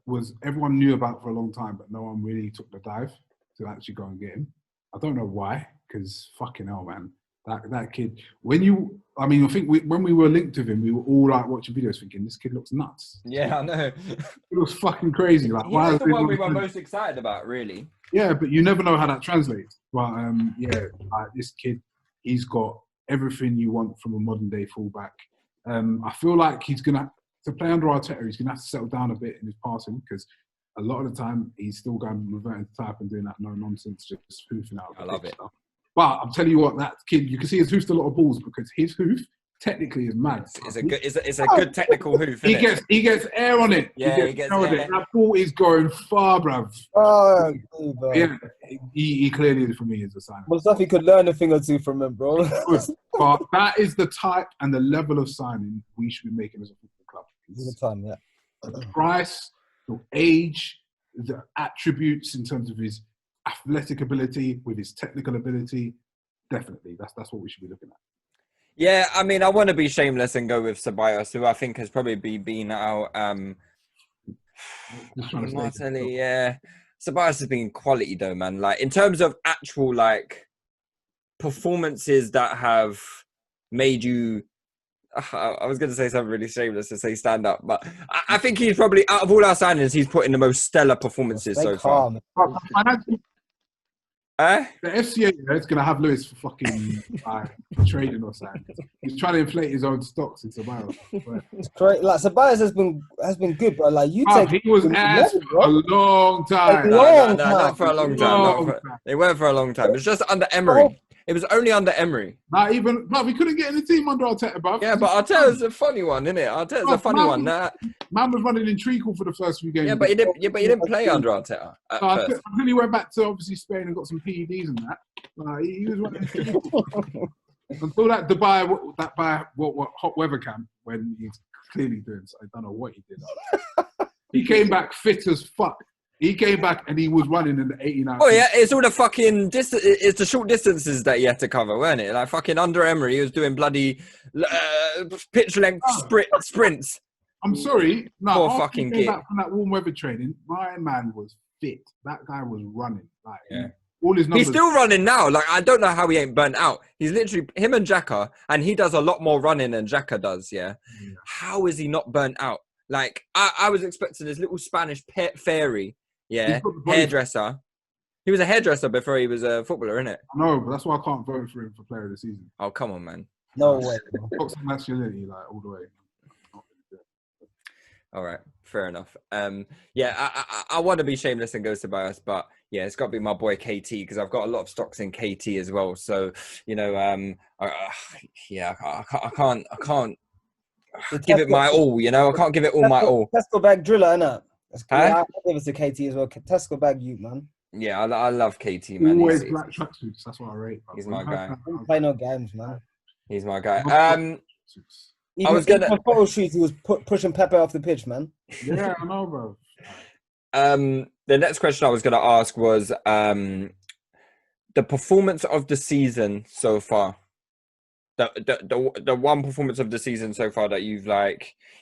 everyone knew about for a long time, but no one really took the dive to actually go and get him. I don't know why, because fucking hell, man, that kid. I think when we were linked with him, we were all like watching videos, thinking this kid looks nuts. Yeah, I know. It was fucking crazy. Like, he was the one we were most excited about, really. Yeah, but you never know how that translates. But this kid, he's got everything you want from a modern day fullback. I feel like he's gonna to play under Arteta. He's gonna have to settle down a bit in his passing because a lot of the time he's still going reverting to type and doing that no nonsense, just hoofing out. I love it. Stuff. But I'm telling you what, that kid, you can see he's hoofed a lot of balls because his hoof technically is mad. It's a good technical hoof. He gets air on it. Yeah, he gets air on it. That ball is going far, bruv. Oh, yeah, he clearly for me is a sign. Mustafi could learn a thing or two from him, bro. But that is the type and the level of signing we should be making as a football club. It's the time, yeah. The price, the age, the attributes in terms of his athletic ability, with his technical ability, definitely. That's what we should be looking at. Yeah, I mean, I want to be shameless and go with Ceballos, who I think has probably been our Martinelli, yeah. Ceballos has been quality though, man. Like in terms of actual performances that have made you. I was going to say something really shameless to say stand up, but I think he's probably out of all our signings, he's put in the most stellar performances so far. Eh? The FCA is going to have Lewis for fucking trading or something. He's trying to inflate his own stocks in Ceballos. It's great. Like Ceballos has been good, but like you take He was ass for a long time. long No, time. not for a long time. They weren't for a long time. It's just under Emery. It was only under Emery. Not even, but we couldn't get in the team under Arteta, bruv. Yeah, but Arteta's a funny one, isn't it? Arteta's a funny one. Man was running in treacle for the first few games. Yeah, but he didn't play under Arteta at first. Until he went back to obviously Spain and got some PEDs and that. He was running in treacle. Until that Dubai hot weather camp when he's clearly doing so. I don't know what he did. He came back fit as fuck. He came back and he was running in the 89. Oh yeah, it's all the fucking it's the short distances that he had to cover, weren't it? Like fucking under Emery, he was doing bloody pitch length sprints. I'm sorry. No, poor fucking came kid. back from that warm weather training, my man was fit. That guy was running. Like Yeah. all his numbers. He's still running now. Like I don't know how he ain't burnt out. He's literally him and Xhaka, and he does a lot more running than Xhaka does. Yeah. How is he not burnt out? Like I was expecting this little Spanish fairy. Yeah, hairdresser. He was a hairdresser before he was a footballer, innit? No, but that's why I can't vote for him for player of the season. Oh, come on, man. No way. Toxic masculinity, like all the way. All right, fair enough. Yeah, I want to be shameless and go to bias, but yeah, it's got to be my boy KT because I've got a lot of stocks in KT as well. So you know, I can't give it my all. You know, I can't give it all my all. Tesco bag driller, innit? Huh? I'll give it to KT as well. Tesco bag you, man. Yeah, I love KT, man. Always black tracksuits. That's what I rate. He's my guy. Don't play no games, man. He's my guy. Even, I was gonna on photo shoots, he was pushing Pepe off the pitch, man. Yeah, I know, bro. The next question I was gonna ask was the performance of the season so far. The one performance of the season so far that you've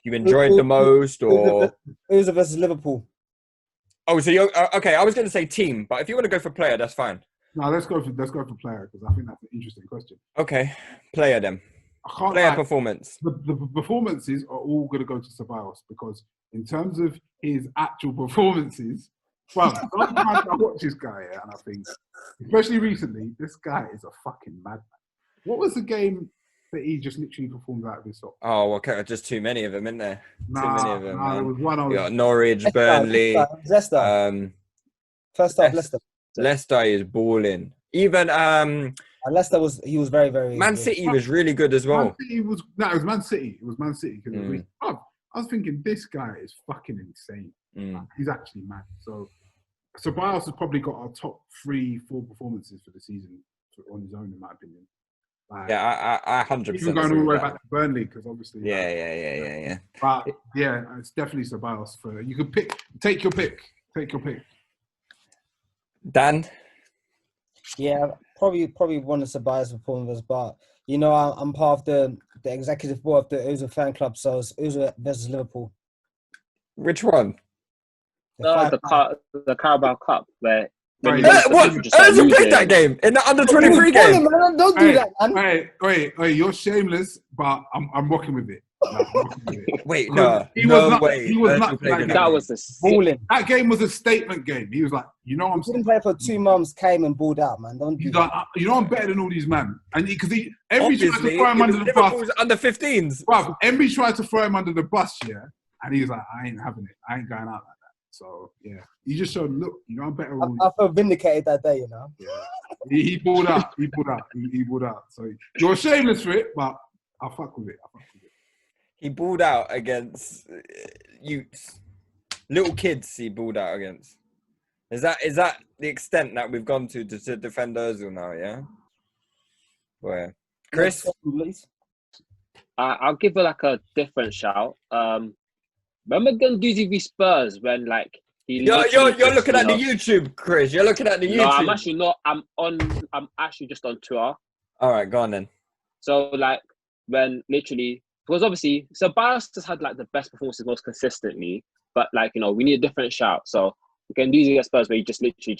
enjoyed the most, or Who's versus Liverpool? Oh, so you're okay. I was going to say team, but if you want to go for player, that's fine. No, let's go for player because I think that's an interesting question. Okay, player then. Player performance. The performances are all going to go to Ceballos because in terms of his actual performances, well, sometimes I watch this guy and I think, especially recently, this guy is a fucking madman. What was the game that he just literally performed out of his socks? Oh, okay, just too many of them, isn't there? Too many of them. There was one. You got Norwich, Burnley, Leicester. First off, Leicester. Leicester is balling. Even Leicester was very, very. Man City was really good as well. It was Man City. It was Man City because I was thinking this guy is fucking insane. Like, he's actually mad. So Ceballos has probably got our top 3-4 performances for the season on his own, in my opinion. Yeah, I 100%. Even going all the way back to Burnley because obviously. Yeah. But yeah, it's definitely Ceballos. You could take your pick. Dan. Yeah, probably one of Ceballos performances, but you know, I'm part of the executive board of the Ozil fan club, so it's Ozil versus Liverpool. Which one? The Carabao Cup where. What? Ozil played that game in the under 23 game. Don't do that, man. Wait! You're shameless, but I'm rocking with it. Wait, no way. He was not. That was a balling. That game was a statement game. He was like, I'm. Didn't play for 2 months, came and balled out, man. Don't do He's that. like, I'm better than all these men, and because Emery tried to throw him under the bus. Under 15s. Bruv, Emery tried to throw him under the bus, and he was like, I ain't having it. I ain't going out like that. So yeah, he just showed, look, I'm better. I felt vindicated that day, Yeah, he pulled out. He pulled out. So you're shameless for it, but I fuck with it. He balled out against youths, little kids. He balled out against. Is that the extent that we've gone to defend Ozil now? Yeah. Where, Chris? I'll give it like a different shout. Remember Guendouzi v Spurs when you're looking at the YouTube, Chris. You're looking at the YouTube. No, I'm actually not. I'm actually just on tour. All right, go on then. So when literally, because obviously Ceballos has had the best performances most consistently, but we need a different shout. So Guendouzi at Spurs where he just literally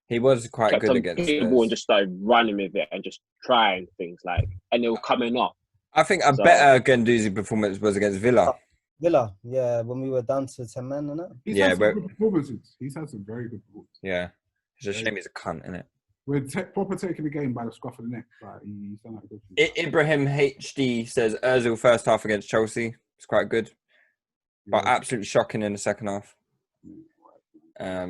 he was quite good against Spurs. And just started running with it and just trying things and they were coming up. I think a better Guendouzi performance was against Villa. Yeah, when we were down to 10 men, innit? He's had some good performances. He's had some very good performances. Yeah. It's a shame he's a cunt, isn't it? We're proper taking the game by the scruff of the neck. Like, he's done that good. Ibrahim HD says Ozil first half against Chelsea. It's quite good, but absolutely shocking in the second half.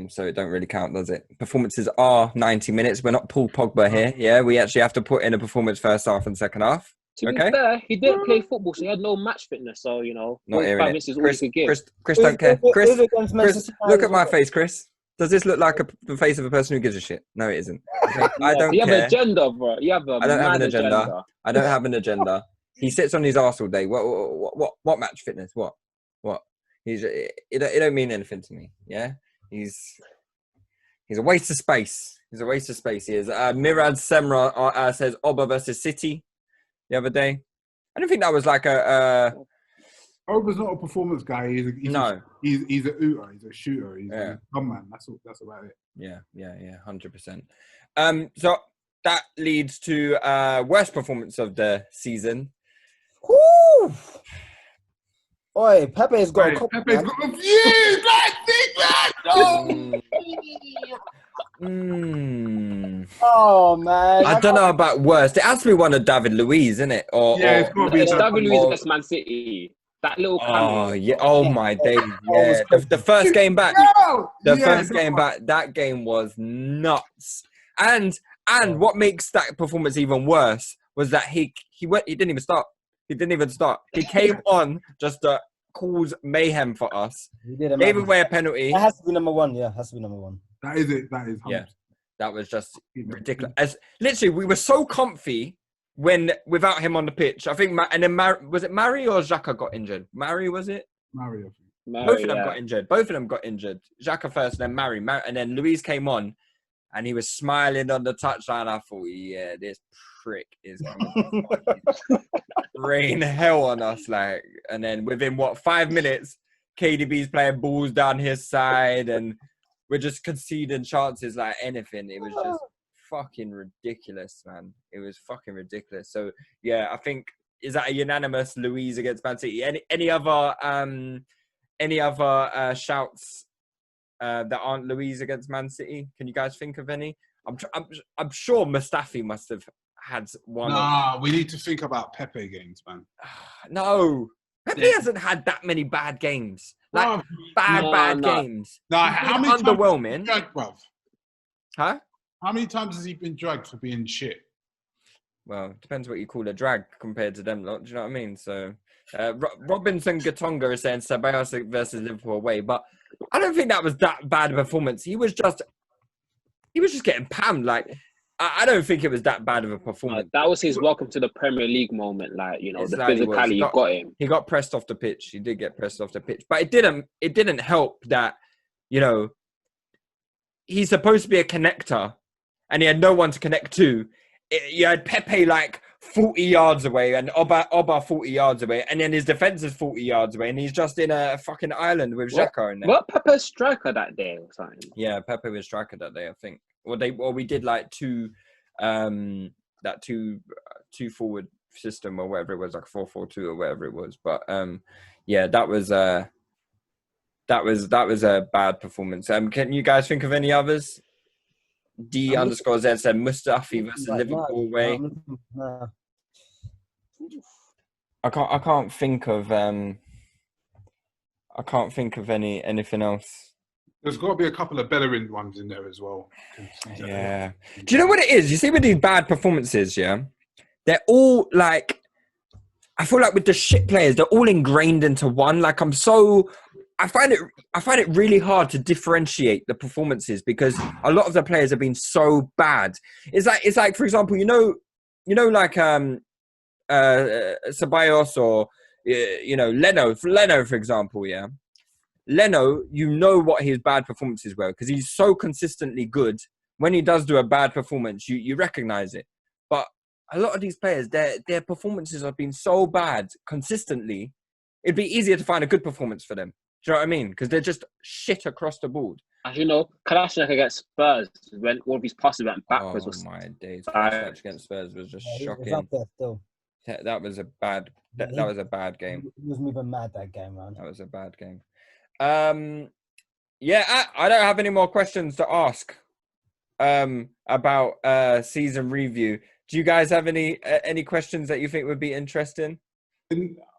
So it don't really count, does it? Performances are 90 minutes. We're not Paul Pogba here. Yeah, we actually have to put in a performance first half and second half. To be fair, he didn't play football, so he had no match fitness. So, not hearing it. Is all he could give. Chris don't care. Chris, look at my face, Chris. Does this look like the face of a person who gives a shit? No, it isn't. Okay? I don't care. You have an agenda, bro. I don't have an agenda. I don't have an agenda. He sits on his arse all day. What match fitness? What? It don't mean anything to me. Yeah, he's a waste of space. He's a waste of space. He is. Mirad Semra says Oba versus City the other day. I don't think that was like a. Oba's not a performance guy. He's a ooter. He's a shooter. He's a gun man. That's about it. Yeah, 100%. So that leads to worst performance of the season. Woo! Oi, Pepe's got a couple. Pepe's got a few. Oh man! I don't know about worst. It has to be one of David Luiz, isn't it? It's got to be David Luiz against Man City. That little cameo. Oh yeah! Oh my days! Yeah, the first game back. First game back. That game was nuts. And what makes that performance even worse was that he didn't even start. He didn't even start. He came on just to cause mayhem for us. He did gave away a penalty. That has to be number one. Yeah, has to be number one. That is it. That is. 100%. Yeah, that was just ridiculous. As literally, we were so comfy without him on the pitch. I think, and then was it Mari or Xhaka got injured? Mari, was it? Mari, I think. Both of them got injured. Both of them got injured. Xhaka first, then Mari, and then Luis came on, and he was smiling on the touchline. I thought, yeah, this prick is going to rain hell on us. Like, and then within 5 minutes, KDB's playing balls down his side, and we're just conceding chances like anything. It was just fucking ridiculous, man. It was fucking ridiculous. So yeah, I think, is that a unanimous Luiz against Man City? Any other shouts that aren't Luiz against Man City? Can you guys think of any? I'm sure Mustafi must have had one. Nah, we need to think about Pepe games, man. No, Pepe hasn't had that many bad games. Like bad games. No, how many underwhelming? Dragged, bruv? Huh? How many times has he been dragged for being shit? Well, it depends what you call a drag compared to them lot. Do you know what I mean? So, Robinson Gatonga is saying Ceballos versus Liverpool away, but I don't think that was that bad a performance. He was just getting pammed. Like, I don't think it was that bad of a performance. That was his welcome to the Premier League moment. Like, the physicality got him. He got pressed off the pitch. He did get pressed off the pitch, but it didn't help that, he's supposed to be a connector, and he had no one to connect to. You had Pepe like 40 yards away, and Oba 40 yards away, and then his defense is 40 yards away, and he's just in a fucking island with Xhaka in there. What Pepe's striker that day or something? Yeah, Pepe was striker that day, I think. We did like two forward system or whatever it was, like 4-4-2 or whatever it was. But yeah, that was a bad performance. Can you guys think of any others? D_Z said Mustafi versus Liverpool away. No. I can't think of anything else. There's got to be a couple of Bellerin ones in there as well. Yeah. Do you know what it is? You see with these bad performances, yeah? They're all like, I feel like with the shit players, they're all ingrained into one. Like I find it really hard to differentiate the performances because a lot of the players have been so bad. It's like for example, like Ceballos or Leno, for example, yeah. Leno, what his bad performances were because he's so consistently good. When he does do a bad performance, you recognize it. But a lot of these players, their performances have been so bad consistently. It'd be easier to find a good performance for them. Do you know what I mean? Because they're just shit across the board. As you know, Kalashnik against Spurs, when all of his passes went backwards. Oh my days! Kalashnik against Spurs was just shocking. That was a bad. That was a bad game. He was moving mad that game, man. That was a bad game. Yeah, I don't have any more questions to ask. about season review. Do you guys have any questions that you think would be interesting?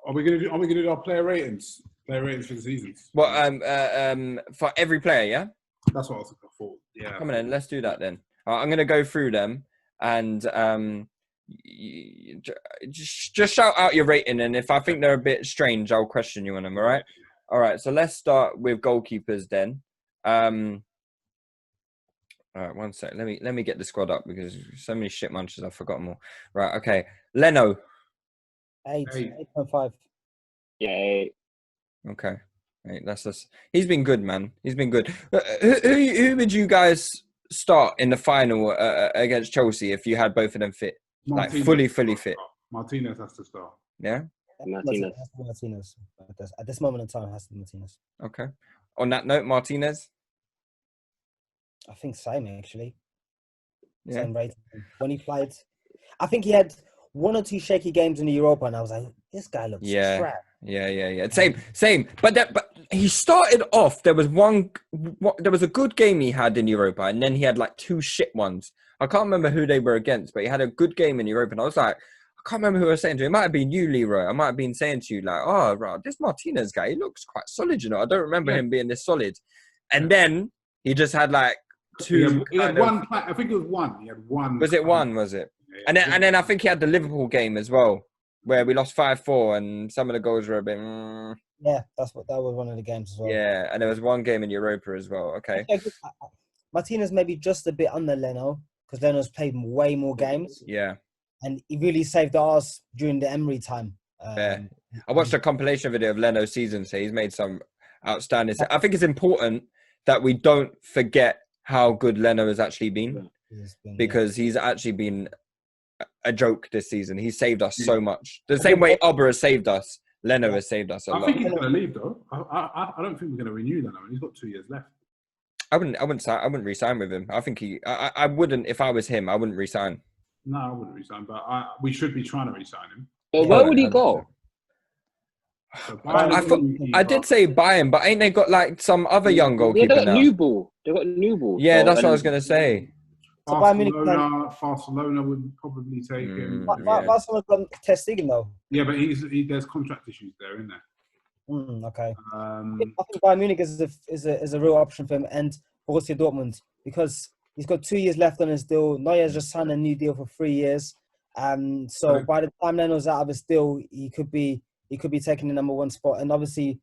Are we gonna do our player ratings? Player ratings for the seasons. Well, for every player, yeah. That's what I was looking for. Yeah. Come on, then. Let's do that then. I'm gonna go through them and just shout out your rating, and if I think they're a bit strange, I'll question you on them. All right. All right. So let's start with goalkeepers then. All right, one sec. Let me get the squad up because so many shit munches I've forgotten more. Right, okay. Leno. 8.5. Yeah, 8. Okay. 8. That's us. He's been good, man. He's been good. Who would you guys start in the final against Chelsea if you had both of them fit? Martinez like fully fit. Martinez has to start. Yeah? Martinez. Martinez. At this moment in time, it has to be Martinez. Okay. On that note, Martinez. I think same actually. Yeah. Same rating. When he played, I think he had 1 or 2 shaky games in the Europa, and I was like, this guy looks crap. Yeah. Same. But he started off. There was a good game he had in Europa, and then he had like 2 shit ones. I can't remember who they were against, but he had a good game in Europa, and I was like, I can't remember who I was saying to. It might have been you, Leroy. I might have been saying to you like, oh, right, this Martinez guy, he looks quite solid. You know, I don't remember him being this solid. And then he just had like 2. He had one. I think it was 1. He had 1. Was it 1? Was it? Yeah, And then I think he had the Liverpool game as well, where we lost 5-4, and some of the goals were a bit. Yeah, that was one of the games as well. Yeah, and there was 1 game in Europa as well. Okay. Martinez maybe just a bit under Leno because Leno's played way more games. Yeah. And he really saved ours during the Emery time. Yeah. I watched a compilation video of Leno's season, so he's made some outstanding. I think it's important that we don't forget how good Leno has actually been, because he's actually been a joke this season. He saved us so much. The same way Auber has saved us, Leno has saved us a lot. I think he's going to leave though. I don't think we're going to renew Leno. He's got 2 years left. I wouldn't re-sign with him. I think I wouldn't, if I was him, I wouldn't re-sign. No, I wouldn't resign, but we should be trying to resign him. But where would he go? So I did say buy him, but ain't they got like some other young goalkeeper They got now? New Ball. They got New Ball. Yeah, that's what I was gonna say. Barcelona would probably take him. Barcelona got Ter Stegen though. Yeah, but there's contract issues there, isn't there? Okay. I think Bayern Munich is a real option for him, and Borussia Dortmund, because he's got 2 years left on his deal. Neuer's just signed a new deal for 3 years. So by the time Leno's out of his deal, he could be taking the number 1 spot. And obviously,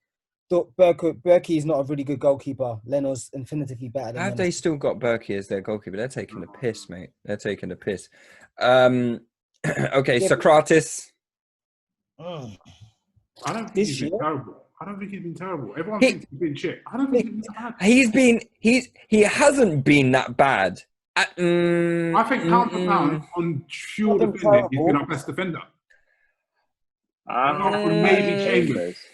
Berkey is not a really good goalkeeper. Leno's infinitively better than him. Have they still got Berkey as their goalkeeper? They're taking the piss, mate. They're taking the piss. Okay, Socrates. I don't think he's been terrible. Everyone thinks he's been shit. I don't think he's been bad. He hasn't been that bad. I think pound for pound on pure defending, he's been our best defender.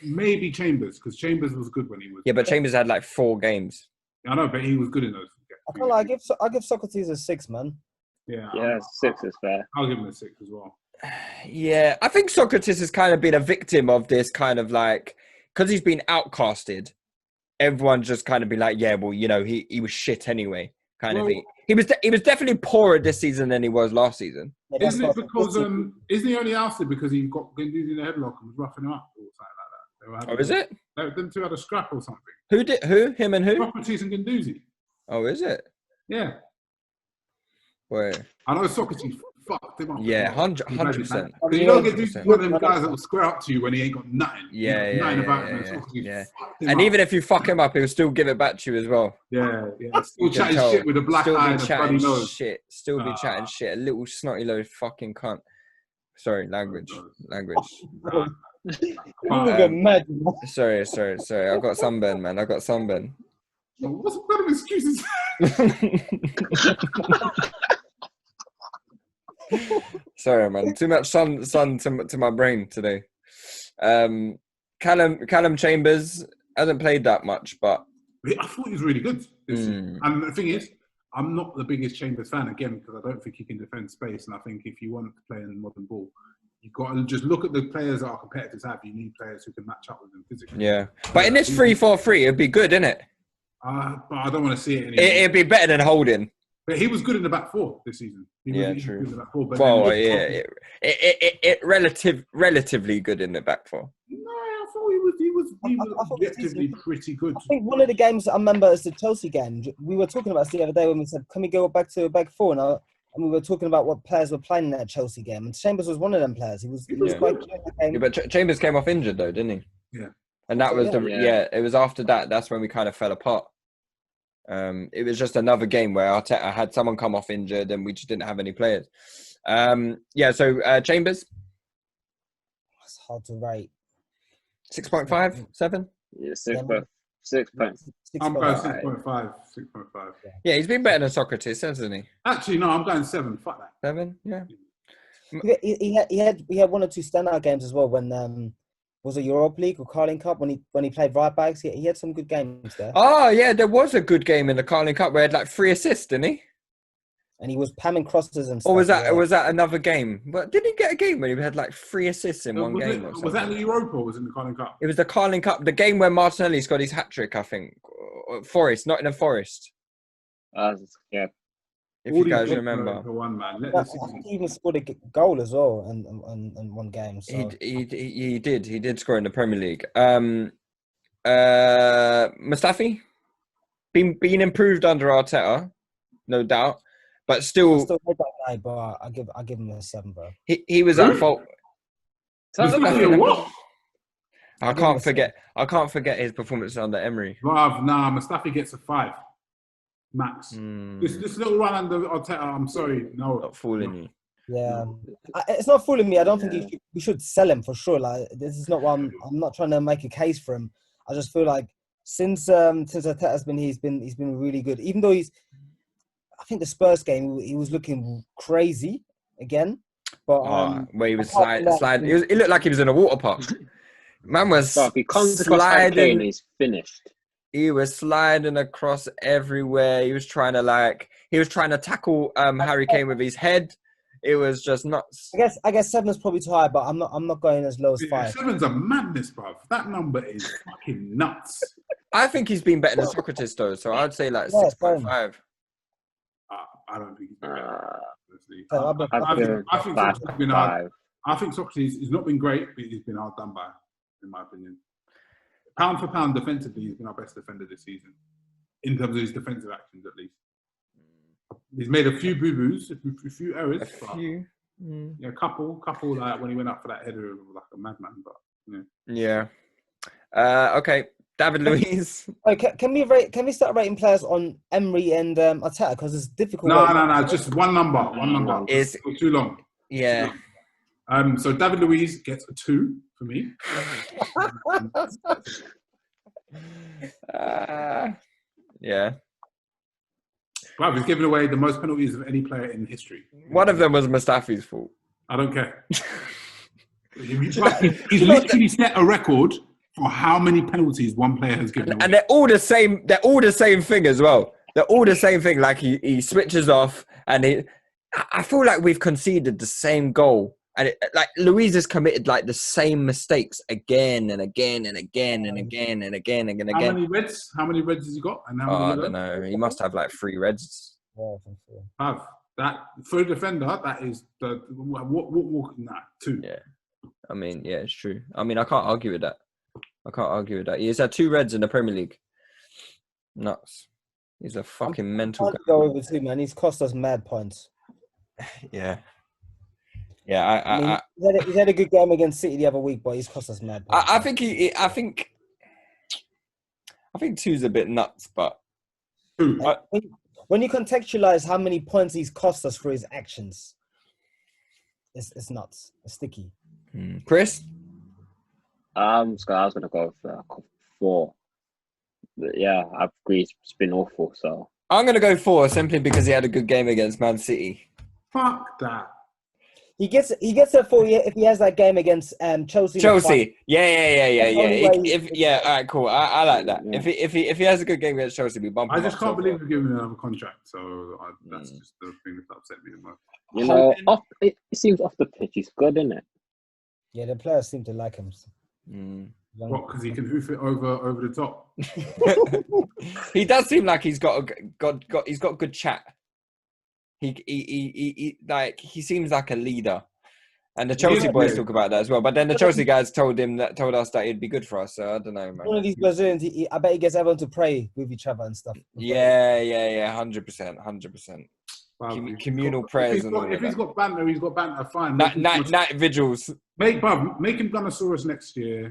Maybe Chambers, because Chambers was good when he was. Yeah, but Chambers had like 4 games. I know, but he was good in those. I feel like I give Socrates a 6, man. Yeah, 6 is fair. I'll give him a 6 as well. Yeah, I think Socrates has kind of been a victim of this kind of like, because he's been outcasted. Everyone's just kind of been like, yeah, well, you know, he was shit anyway, kind of thing. He was definitely poorer this season than he was last season. Isn't it because isn't he only ousted because he got Guendouzi in the headlock and was roughing him up or something like that? Is it? Them two had a scrap or something. Who? Him and who? Socrates and Guendouzi. Oh, is it? Yeah. Wait. I know Socrates fucked him up. Yeah, 100%. You don't get these one of them guys that will square up to you when he ain't got nothing. Yeah. And even if you fuck him up, he'll still give it back to you as well. Yeah. Still chatting shit with a black eye and a bloody nose. Still be chatting shit. A little snotty little fucking cunt. Sorry, language. Sorry. I got sunburn, man. What's the kind of excuses? Sorry, man. Too much sun to my brain today. Callum Chambers hasn't played that much, but I thought he was really good this season. And the thing is, I'm not the biggest Chambers fan again because I don't think he can defend space. And I think if you want to play in modern ball, you've got to just look at the players that our competitors have. You need players who can match up with them physically. Yeah, but in this 3-4-3, it'd be good, innit? But I don't want to see it anymore. It'd be better than Holding. But he was good in the back four this season. He Yeah, was true. good in the back four. But Well, then, relatively good in the back four. no, I thought he was I thought this objectively season- pretty good. I think one of the games I remember is the Chelsea game. We were talking about this the other day when we said, "Can we go back to a back four?" And we were talking about what players were playing in that Chelsea game, and Chambers was one of them players. He was Yeah. quite good in that game. Yeah, but Chambers came off injured though, didn't he? Yeah. And that So, was yeah. it was after that. That's when we kind of fell apart. It was just another game where Arteta had someone come off injured, and we just didn't have any players. So Chambers, It's hard to rate. 6.5, 7. Yeah, 6.6. I'm going 6.5. 6.5. 6.5. Yeah, he's been better than Socrates, hasn't he? Actually, no, I'm going 7. Fuck that. 7, yeah. He had one or two standout games as well when was it Europa League or Carling Cup when he played right backs. He had some good games there, Oh yeah, there was a good game in the Carling Cup where he had like 3 assists, didn't he? and he was pamming crosses and stuff. Or was yeah. that another game? But did he get a game where he had like 3 assists in one game? Or Was that in something? the Europa or was it in the Carling Cup? It was the Carling Cup, the game where Martinelli's got his hat trick, I think. Forest, Nottingham Forest. Yeah. If you guys remember. The one, man. I think he even scored a goal as well in one game. So. He did score in the Premier League. Mustafi been improved under Arteta, no doubt, but I still still hate that guy, but I give him a 7, bro. he was at fault. Mustafi, what? I can't forget his performance under Emery. Bruv, nah, Mustafi gets a 5. Max. Hmm. This little run under Arteta, I'm sorry. No. Not fooling you. Yeah, it's not fooling me. I don't think we should sell him for sure. Like this is not what I'm not trying to make a case for him. I just feel like since Arteta's been he's been really good. Even though I think the Spurs game he was looking crazy again. But Where he was apart from sliding. that, It looked like he was in a water park. Man was But if he comes across Harry Kane, sliding. he's finished. He was sliding across everywhere. He was trying to tackle Harry Kane with his head. It was just nuts. I guess 7 is probably too high, but I'm not going as low as 5. 7's a madness, bruv. That number is fucking nuts. I think he's been better than Socrates though, so I'd say like Yeah, 6.5. I don't think he's been better, honestly. So I think Socrates has not been great, but he's been hard done by, in my opinion. Pound for pound, defensively, he's been our best defender this season, in terms of his defensive actions, at least. He's made a few boo-boos, a few errors. Yeah, a couple, like when he went up for that header like a madman. But Yeah. Okay, David Luiz. Okay, can we start rating players on Emery and Arteta because it's difficult. No, just one number. Is too long. Yeah. So David Luiz gets a 2 for me. Yeah. Wow, he's given away the most penalties of any player in history. One of them was Mustafi's fault. I don't care. He's literally set a record for how many penalties one player has given away. And they're all the same. They're all the same thing as well. They're all the same thing. Like he switches off, and I feel like we've conceded the same goal, and like Luiz has committed like the same mistakes again and again and again and again and again and again. How many reds? How many reds has he got? And how many I don't know. He must have like 3 reds. Yeah, I think so. Have that for a defender. That is the what 2. Yeah. I mean, yeah, it's true. I mean, I can't argue with that. He's had 2 reds in the Premier League. Nuts. He's a fucking mental Can't guy. go over 2, man. He's cost us mad points. Yeah. Yeah, He's had a good game against City the other week, but he's cost us mad points. I think 2's a bit nuts, but 2. When you contextualize how many points he's cost us for his actions, it's nuts. It's sticky. Chris? I was gonna go for 4. But yeah, I've agreed. It's been awful. So I'm gonna go 4 simply because he had a good game against Man City. Fuck that. He gets a 4 if he has that game against Chelsea. Yeah. All right, cool. I like that. Yeah. If he has a good game against Chelsea, we bump him I just up can't to believe 4. we're giving him another contract. So that's just the thing that upset me the most. you know, it seems off the pitch. He's good, isn't it? Yeah, the players seem to like him. What? Because he can hoof it over the top. He does seem like he's got good chat. He seems like a leader. And the He Chelsea is, boys yeah. talk about that as well. But then the Chelsea guys told us that he'd be good for us. So I don't know, man. One of these Brazilians, I bet he gets everyone to pray with each other and stuff. Yeah, 100%. Communal prayers and all If of he's that. got banter, he's got banter. Fine. Night vigils. Make him Gunnosaurus next year.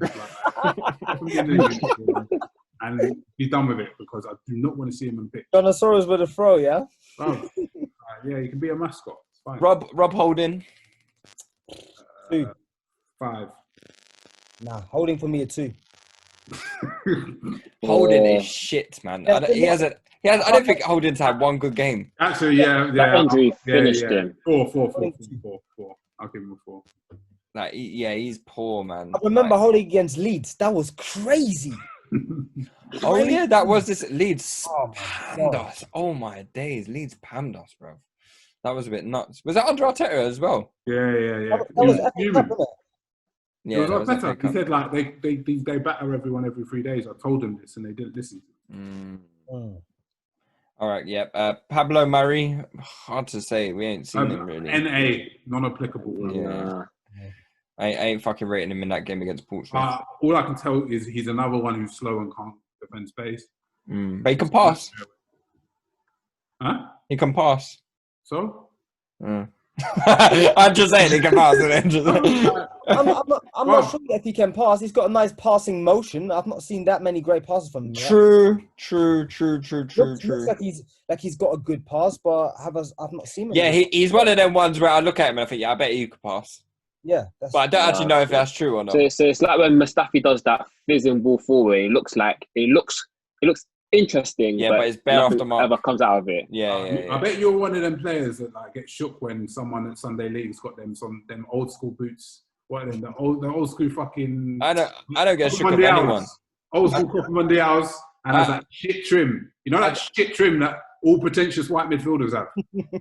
And be done with it because I do not want to see him on pitch. Gunnosaurus with a throw, yeah? Bruv, yeah, you can be a mascot. It's fine. Rob Holding. 2. 5. Nah, Holding for me a 2. Holding is shit, man. I don't think Holding's had one good game. Actually, yeah. That injury finished him. 4. I'll give him a 4. He's poor, man. I remember Holding against Leeds. That was crazy. Oh yeah, that was this Leeds Oh, panned us. Oh my days, Leeds panned us, bro. That was a bit nuts. Was that under Arteta as well? Yeah. That was FA Cup, wasn't it? Yeah, It was that was better. FA He Cup. said like they batter everyone every 3 days. I told them this and they didn't listen. All right, yeah. Pablo Murray, hard to say. We ain't seen him really. NA, non-applicable. Yeah. I ain't fucking rating him in that game against Portsmouth. All I can tell is he's another one who's slow and can't defend space. But he can pass. Huh? He can pass. So? I'm just saying he can pass. I'm not sure if he can pass. He's got a nice passing motion. I've not seen that many great passes from him yet. True. Looks like he's got a good pass, but I've not seen him. Yeah, he's one of them ones where I look at him and I think, I bet you could pass. Yeah, but I don't actually know if that's true or not. So it's like when Mustafi does that fizzing ball forward. It looks interesting. Yeah, but it's bare off the mark. Ever comes out of it. Yeah. I bet you're one of them players that like get shook when someone at Sunday League's got them old school boots. What are them? The old school fucking. I don't get shook of anyone. Old school Copa Mundials and there's that shit trim. You know that shit trim that all pretentious white midfielders have.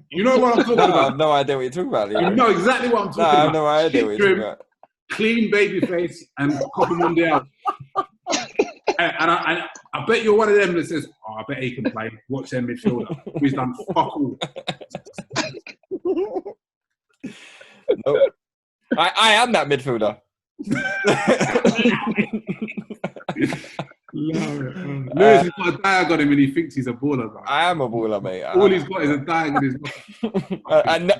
You know what I'm talking about? I have no idea what you're talking about. You know exactly what I'm talking about. I have no idea what you're talking about. Clean baby face and Copa Mundial. and I bet you're one of them that says, I bet he can play. Watch their midfielder. He's done fuck all. Nope. I am that midfielder. Lewis has got a diag on him and he thinks he's a baller. Bro. I am a baller, mate. All he's got is a diag in his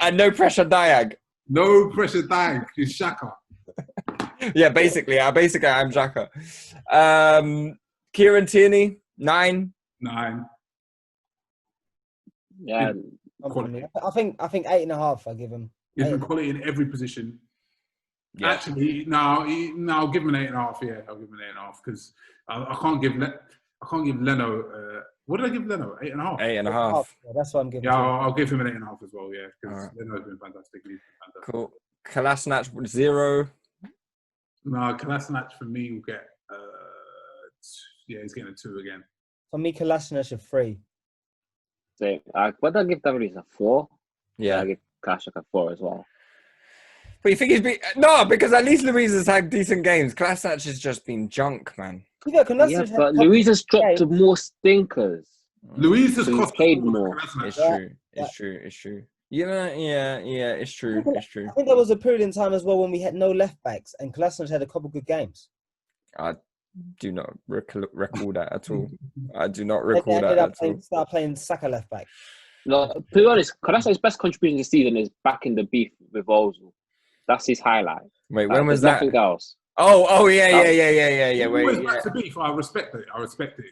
and no pressure diag. No pressure diag. He's Shaka. Yeah, basically I'm Xhaka. Kieran Tierney, 9. Yeah. I think 8.5. I give him. He's been quality in every position. Yeah. Actually, no, I'll give him an 8.5. Yeah, I'll give him an 8.5 because I can't give Leno. What did I give Leno? 8.5. 8.5. Yeah, that's what I'm giving. Yeah, I'll give him an 8.5 as well. Yeah, because right. Leno's been fantastic. Cool. Kolasinac 0. No, Kolasinac for me will get. He's getting a 2 again. For me, Kolasinac a 3. So what I give David is a 4. Yeah, I give Kolasinac a 4 as well. But you think he's been because at least Luis has had decent games. Kolasinac has just been junk, man. Yeah, but Luis has dropped more stinkers. Luis has cost paid more. It's true. Yeah, it's true. I think there was a period in time as well when we had no left backs and Kolasinac had a couple good games. I do not recall that at all. I do not recall that at all. Start playing Saka left back. No, to be honest, Kolasina's best contribution this season is back in the beef with Ozil. That's his highlight. Wait, when was that? Nothing else. Oh, yeah. Wait, back to beef. I respect it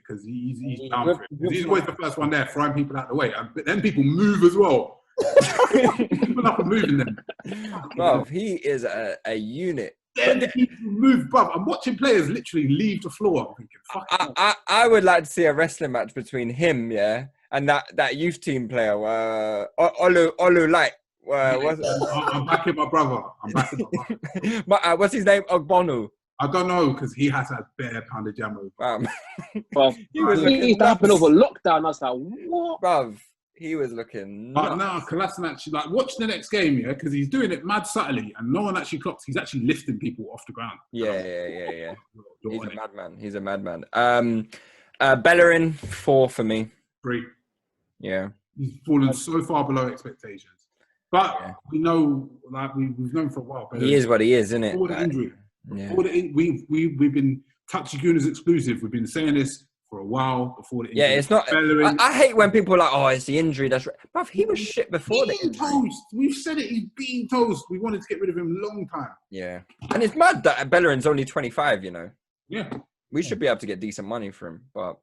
because he's down for it. He's always the first one there, throwing people out the way. But then people move as well. People up and moving them. Bro, he is a unit. Then people move, bruv. I'm watching players literally leave the floor. I'm thinking, fuck. I would like to see a wrestling match between him, and that youth team player, Olu Light. I'm backing my brother. What's his name? Ogbonu. I don't know because he has a bare pound of jam over. He was happening over lockdown. I was like, what? Bruv, he was looking nuts. But now Kolasinac, like, watch the next game, because he's doing it mad subtly and no one actually clocks. He's actually lifting people off the ground. Yeah. He's a madman. Bellerin, 4 for me. 3. Yeah. He's fallen so far below expectations. But Yeah. we know, like we've known for a while. He is what he is, isn't it? Before the injury, Yeah. we've been Touchy Gooners exclusive. We've been saying this for a while before the injury. Yeah, it's not. I hate when people are like, "Oh, it's the injury." That's right. Bruv, he was shit before the injury. Toast. We've said it. He's being toast. We wanted to get rid of him a long time. Yeah, and it's mad that Bellerin's only 25. You know. Yeah. We should be able to get decent money for him, but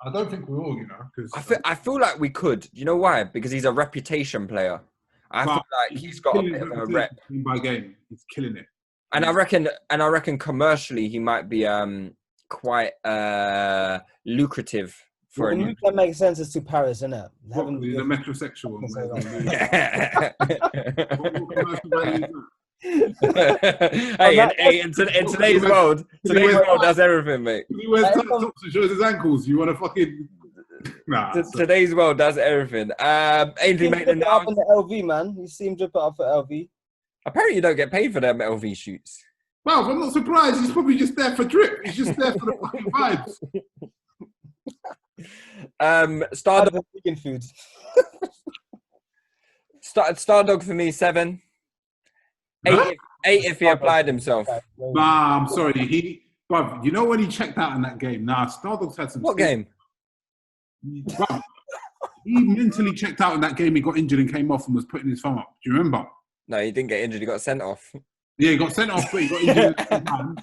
I don't think we will. You know, because I feel like we could. You know why? Because he's a reputation player. I feel like he's got a bit of a rep. Game by game, he's killing it. And I reckon commercially he might be quite lucrative for a new. That makes sense. It's to Paris, isn't it? He's a metrosexual. Hey, in today's world, that's everything, mate. He wears tops and shows his ankles. You want to fucking today's world, that's everything. Ainsley Maitland now. Up in the LV, man. You see him drip it up for LV. Apparently, you don't get paid for them LV shoots. Well, I'm not surprised. He's probably just there for drip. He's just there for the fucking vibes. Stardog vegan food. Stardog for me 7. 8 if he applied himself. Nah, I'm sorry. Bruv, you know when he checked out in that game? Nah, Stardog's had some. What game? Bruv, he mentally checked out in that game. He got injured and came off and was putting his thumb up. Do you remember? No, he didn't get injured. He got sent off. Yeah, he got sent off, but he got injured.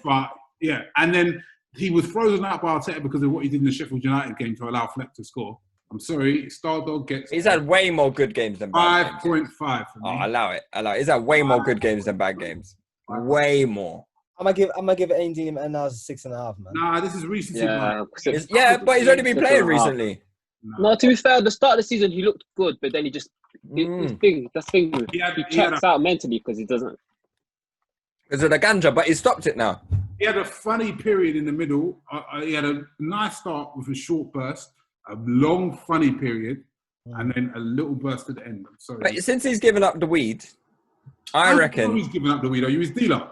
But yeah, and then he was frozen out by Arteta because of what he did in the Sheffield United game to allow Fleck to score. I'm sorry, Stardog gets. He's had way more good games than bad 5.5 for me. Oh, allow it. He's had way more good games than bad games. Way more. I'm gonna give Ainsley and now 6.5, man. Nah, this is recency. Yeah, but he's only been playing recently. No, to be fair, the start of the season he looked good, but then he just he checks out mentally because he doesn't. Because of the ganja, but he stopped it now. He had a funny period in the middle. He had a nice start with a short burst, a long funny period, and then a little burst at the end. I'm sorry. But since he's given up the weed, I reckon he's given up the weed. Are you his dealer?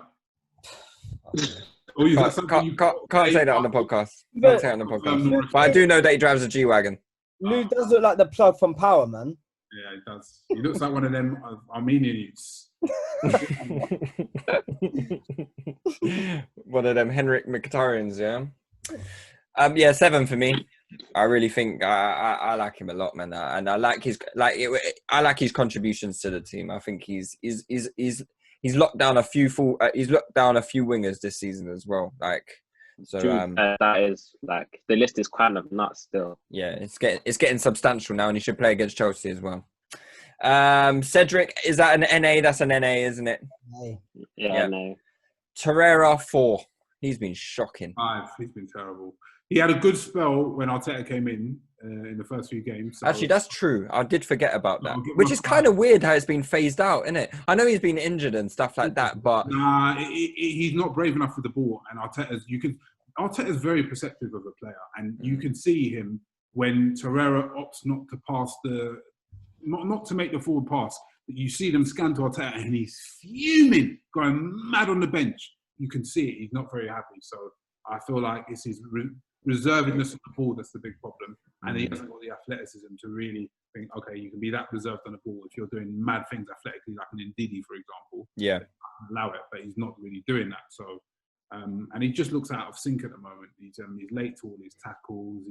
Can't say that on the podcast. Can't say it on the podcast. But I do know that he drives a G-Wagon. Lou does look like the plug from Power, man. Yeah, he does. He looks like one of them Armenian youths. One of them Henrik Mkhitaryan's, yeah. Yeah, 7 for me. I really think I like him a lot, man, and I like his contributions to the team. I think he's locked down a few wingers this season as well. Like, so that is like the list is kind of nuts still. Yeah, it's getting substantial now, and he should play against Chelsea as well. Cedric, is that an NA? That's an NA, isn't it? Yeah. No. Torreira 4. He's been shocking. 5. He's been terrible. He had a good spell when Arteta came in the first few games. So. Actually, that's true. I did forget about that. Which is kind of weird how it's been phased out, isn't it? I know he's been injured and stuff like that, but nah, he's not brave enough with the ball. And Arteta's very perceptive of a player, and you can see him when Torreira opts not to pass not to make the forward pass. But you see them scan to Arteta, and he's fuming, going mad on the bench. You can see it. He's not very happy. So I feel like it's his reservedness of the ball that's the big problem. And he hasn't got the athleticism to really think, okay, you can be that reserved on the ball if you're doing mad things athletically, like an Ndidi, for example. Yeah. Allow it, but he's not really doing that. So, and he just looks out of sync at the moment. He's late to all his tackles.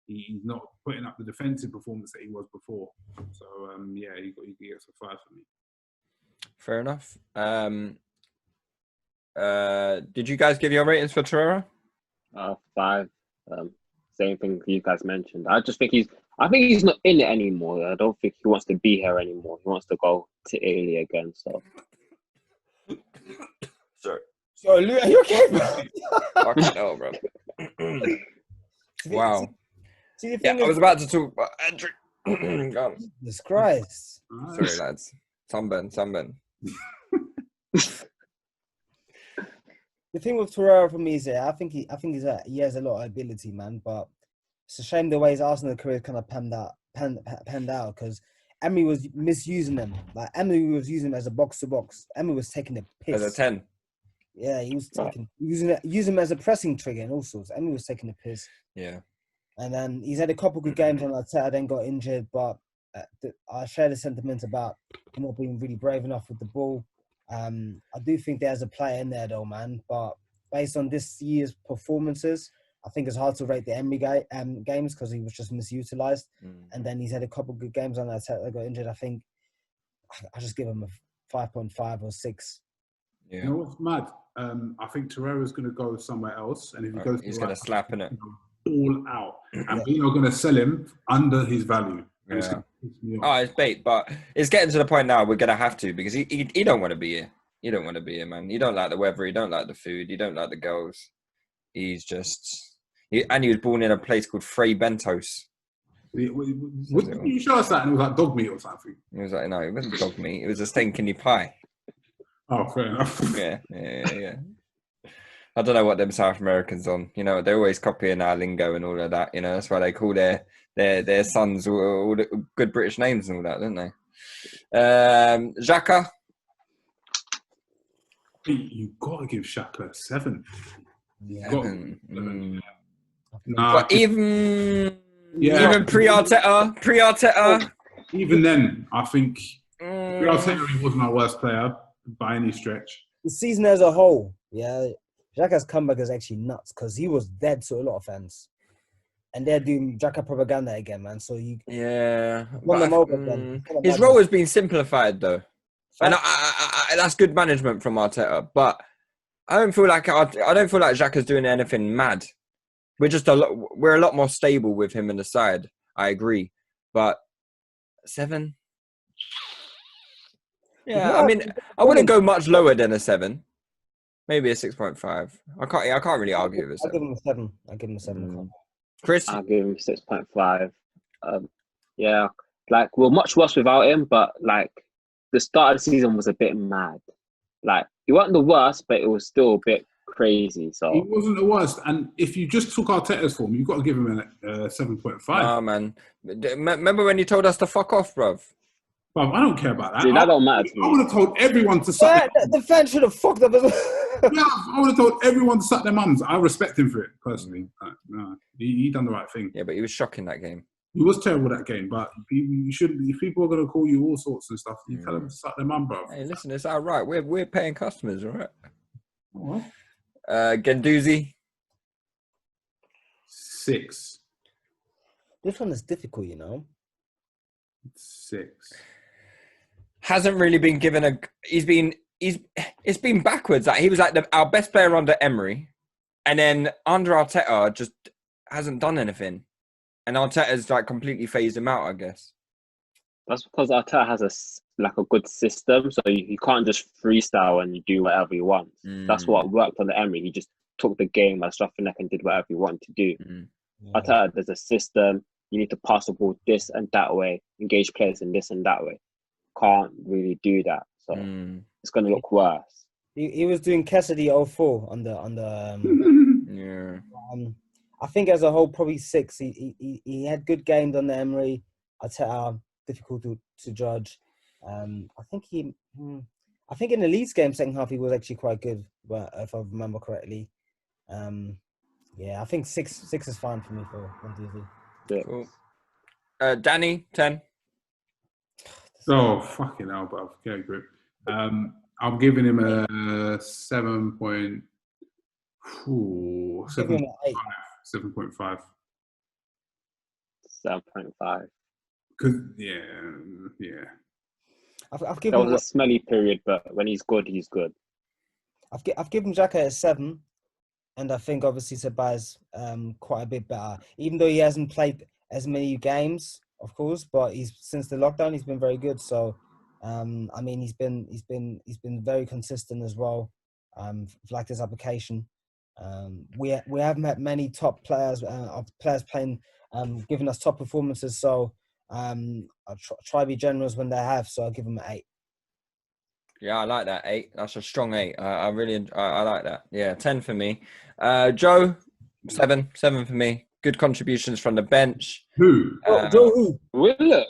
He's not putting up the defensive performance that he was before. So, yeah, he gets a 5 for me. Fair enough. Did you guys give your ratings for Torreira? 5. Same thing you guys mentioned. I think he's not in it anymore. I don't think he wants to be here anymore. He wants to go to Italy again. So. Sorry, Lou, are you okay, bro? Fucking hell, bro. Wow. See, I was about to talk about Andrew. Jesus Christ. Sorry, lads. Sunburn. The thing with Torreira for me is that I think he has a lot of ability, man. But it's a shame the way his Arsenal career kind of panned out because Emery was misusing him. Like Emery was using him as a box to box. Emery was taking the piss. As a 10. Yeah, he was using him as a pressing trigger and all sorts. Emery was taking the piss. Yeah. And then he's had a couple good games on Arteta, then got injured. But I share the sentiment about him not being really brave enough with the ball. I do think there's a player in there though, man. But based on this year's performances, I think it's hard to rate the Emery games because he was just misutilized. And then he's had a couple good games on that set that got injured. I think I just give him a 5.5 or 6. Yeah. You know what's mad? I think Torreira's going to go somewhere else, and if he goes, he's going to slap in it all out, and we are going to sell him under his value. Yeah. It's bait, but it's getting to the point now we're going to have to because he don't want to be here. He don't want to be here, man. He don't like the weather. He don't like the food. He don't like the girls. He's just... and he was born in a place called Frei Bentos. What did you show us that? And it was like dog meat or something. He was like, no, it wasn't dog meat. It was a stinking pie. Oh, fair enough. Yeah. I don't know what them South Americans on. You know, they're always copying our lingo and all of that. You know, that's why they call their sons all the good British names and all that, don't they? Xhaka. You got to give Xhaka a 7. Nah, but even pre-Arteta. Even then, I think pre-Arteta wasn't our worst player by any stretch. The season as a whole, Xhaka's comeback is actually nuts because he was dead to a lot of fans. And they're doing Xhaka propaganda again, man. So you won them over again. His role has been simplified, though. And I that's good management from Arteta. But I don't feel like Xhaka's doing anything mad. We're a lot more stable with him in the side. I agree, but 7. Yeah, I mean, I wouldn't go much lower than a 7. Maybe a 6.5. I can't really argue with a 7. I'll give him a 7. Chris, I'll give him 6.5. Yeah, like we're much worse without him, but like the start of the season was a bit mad. Like he wasn't the worst, but it was still a bit crazy. So he wasn't the worst. And if you just took Arteta's form, you've got to give him a 7.5. Oh man, remember when you told us to fuck off, bruv? Bruv, I don't care about that. Dude, that don't matter to me. I would have told everyone to suck. The fans should have fucked up as well. Yeah, I would have told everyone to suck their mums. I respect him for it personally. No, he done the right thing. Yeah, but he was shocking that game. He was terrible that game, but you shouldn't. If people are going to call you all sorts and stuff, you tell them to suck their mum, bro. Hey, listen, it's all right. We're paying customers, all right? What? Guendouzi. 6. This one is difficult, you know. 6. Hasn't really been given it's been backwards. Like he was like our best player under Emery, and then under Arteta just hasn't done anything. And Arteta's like completely phased him out, I guess. That's because Arteta has a good system, so you can't just freestyle and you do whatever you want. That's what worked on the Emery. He just took the game as Raffinek and did whatever he wanted to do. Arteta, there's a system. You need to pass the ball this and that way, engage players in this and that way. Can't really do that, so it's going to look worse. He was doing Cassidy 04 on the yeah. I think as a whole, probably 6. He had good games on the Emery. Arteta, difficult to judge. I think in the Leeds game, second half, he was actually quite good, but if I remember correctly. I think 6 is fine for me for Guendouzi. Yeah. Cool. Danny, 10. Oh, fucking hell, bruv. Get a grip. I'm giving him a 7.5. 7.5. 7.5. Because, I've given that was a smelly period, but when he's good, he's good. I've given Xhaka a 7, and I think obviously Sabah's quite a bit better, even though he hasn't played as many games, of course. But since the lockdown, he's been very good. So, I mean, he's been very consistent as well. Like this application, we haven't had many top players, playing, giving us top performances. So, I'll try to be generous when they have. So I'll give them an 8. Yeah, I like that 8. That's a strong 8. I really like that. Yeah, 10 for me. Joe, 7 for me. Good contributions from the bench. Who? Joe who? Willock.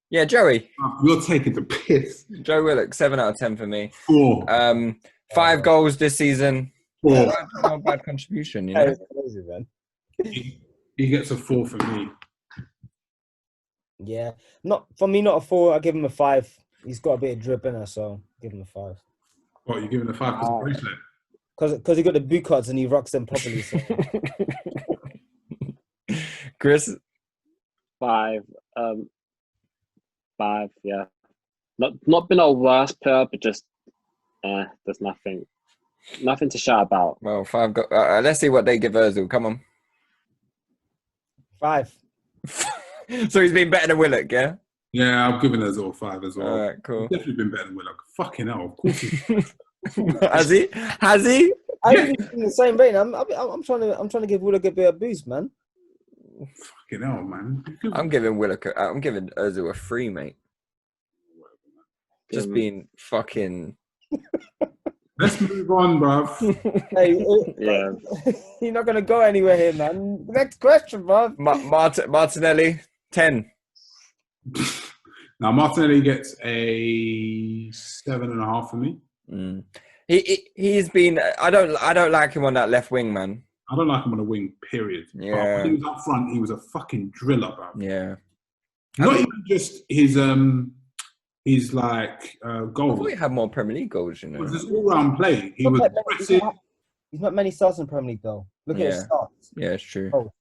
Yeah, Joey. You're taking the piss. Joe Willock, 7 out of 10 for me. 4. 5 goals this season. 4. Not a bad contribution, you know. That is crazy, man. He gets a 4 for me. Yeah, not for me. Not a 4. I give him a 5. He's got a bit of drip in her, so give him a 5. What, you giving a 5 for the bracelet? Because he got the boot cuts and he rocks them properly. So. Chris, 5. 5. Yeah. Not been a worst player, but just there's nothing to shout about. well, 5. Let's see what they give Ozil. Come on. 5. So he's been better than Willock, yeah? Yeah, I'm giving us all 5 as well. All right, cool. He's definitely been better than Willock. Fucking hell, of course. Has he? Has he? I think he's in the same vein. I'm trying to give Willock a bit of boost, man. Fucking hell, man. I'm giving Ozil a 3, mate. Just being fucking. Let's move on, bruv. Hey, Yeah. you're not gonna go anywhere here, man. Next question, bruv. Martinelli, 10. Now Martinelli gets a 7.5 for me. Mm. He's been. I don't like him on that left wing, man. I don't like him on the wing, period. Yeah. But when he was up front, he was a fucking driller, bruv. Yeah. Not even just his like I goals. thought he had more Premier League goals, you It know. was his all-round play. He was pressing. He's not many starts in Premier League though. Look at his starts. Yeah, it's true. Oh.